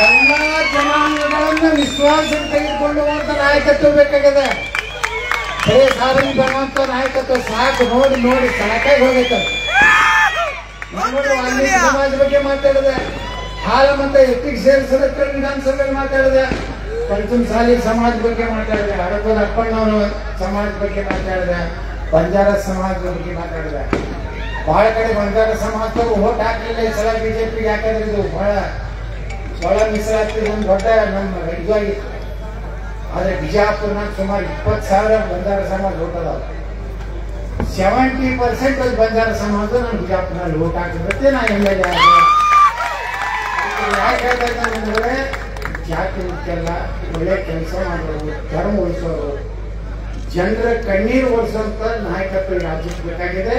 ಎಲ್ಲ ಜನಾಂಗಗಳನ್ನ ವಿಶ್ವಾಸ ತೆಗೆದುಕೊಂಡು ಹೋದ ನಾಯಕತ್ವ ಬೇಕಾಗಿದೆ. ಬರೀ ಸಾಧನೆ ಬರುವಂತ ನಾಯಕತ್ವ ಸಾಕು. ನೋಡಿ ಸಾಕಾಗಿ ಹೋಗೈತೆ. ವಾಲ್ಮೀಕಿ ಸಮಾಜ ಬಗ್ಗೆ ಮಾತಾಡಿದೆ. ಹಾಲು ಮತ್ತೆ ಎತ್ತಿಗೆ ಸೇರಿಸೋದಕ್ಕೆ ವಿಧಾನಸಭೆಯಲ್ಲಿ ಮಾತಾಡಿದೆ. ಪಂಚಮಸಾಲಿ ಸಮಾಜ ಬಗ್ಗೆ ಮಾತಾಡಿದೆ. ಹಡಪದ ಅಪ್ಪಣ್ಣವರ ಸಮಾಜ ಬಗ್ಗೆ ಮಾತಾಡಿದೆ. ಬಂಜಾರ ಸಮಾಜದ ಬಗ್ಗೆ ಮಾತಾಡಿದೆ. ಬಹಳ ಕಡೆ ಬಂಜಾರ ಸಮಾಜದವರು ಓಟ್ ಹಾಕಲಿಲ್ಲ. ಈ ಸಲ ಬಿಜೆಪಿಗೆ ಯಾಕಂದ್ರೆ ಇದು ಬಹಳ ಮೀಸಲಾತಿ ಒಂದು ದೊಡ್ಡ ನಮ್ಮ ಇದಾಗಿತ್ತು. ಆದ್ರೆ ಬಿಜಾಪುರ್ನಾಗ ಸುಮಾರು 20,000 ಬಂಜಾರ ಸಮಾಜ ಓಟ್ ಅದಾವ. 70% ಬಂಜಾರ ಸಮಾಜ ನಾನು ಬಿಜಾಪುರ್ನಲ್ಲಿ ಓಟ್ ಹಾಕಿದ್ರೆ ನಾ MLA ಆಗ. ಯಾಕೆ ಹೇಳ್ತಾ ಇದ್ದಾನೆ ಜಾತಿ ಮುಖ್ಯಲ್ಲ, ಒಳ್ಳೆ ಕೆಲಸ ಮಾಡೋರು, ಧರ್ಮ ಉಳಿಸೋರು, ಜನರ ಕಣ್ಣೀರು ಒರೆಸುವಂತ ನಾಯಕತ್ವ ರಾಜ್ಯಕ್ಕೆ ಬೇಕಾಗಿದೆ.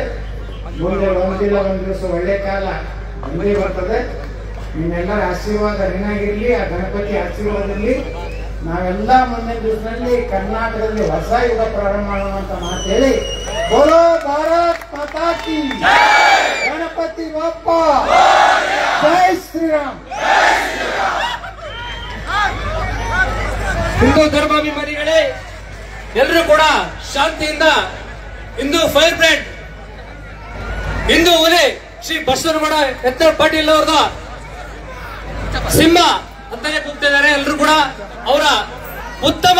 ಮುಂದೆ ಒಂದಿಲ್ಲ ಒಂದ್ ದಿವಸ ಒಳ್ಳೆ ಕಾಲ ಮುಂದೆ ಬರ್ತದೆ. ನಿಮ್ಮೆಲ್ಲರ ಆಶೀರ್ವಾದ ಋಣಾಗಿರ್ಲಿ. ಆ ಗಣಪತಿ ಆಶೀರ್ವಾದದಲ್ಲಿ ನಾವೆಲ್ಲ ಮುಂದಿನ ದಿವಸದಲ್ಲಿ ಕರ್ನಾಟಕದಲ್ಲಿ ಹೊಸ ಯುಗ ಪ್ರಾರಂಭ ಮಾಡೋಣ ಅಂತ ಮಾತು ಹೇಳಿ, ಬೋಲೋ ಭಾರತ್ ಮಾತಾ ಕಿ ಗಣಪತಿ ಬಪ್ಪ ಜೈ ಶ್ರೀರಾಮ್. ಹಿಂದೂ ಧರ್ಮಾಭಿಮಾನಿಗಳೇ, ಎಲ್ಲರೂ ಕೂಡ ಶಾಂತಿಯಿಂದ ಹಿಂದೂ ಫೈರ್ ಬ್ರ್ಯಾಂಡ್, ಹಿಂದೂ ಹುಲಿ ಶ್ರೀ ಬಸವನಗೌಡ ಯತ್ನಾಳ್ ಪಾಟೀಲ್ ಅವ್ರದ ಸಿಂಹ ಅಂತಾನೆ ಕೂಗ್ತಿದ್ದಾರೆ. ಎಲ್ಲರೂ ಕೂಡ ಅವರ ಉತ್ತಮ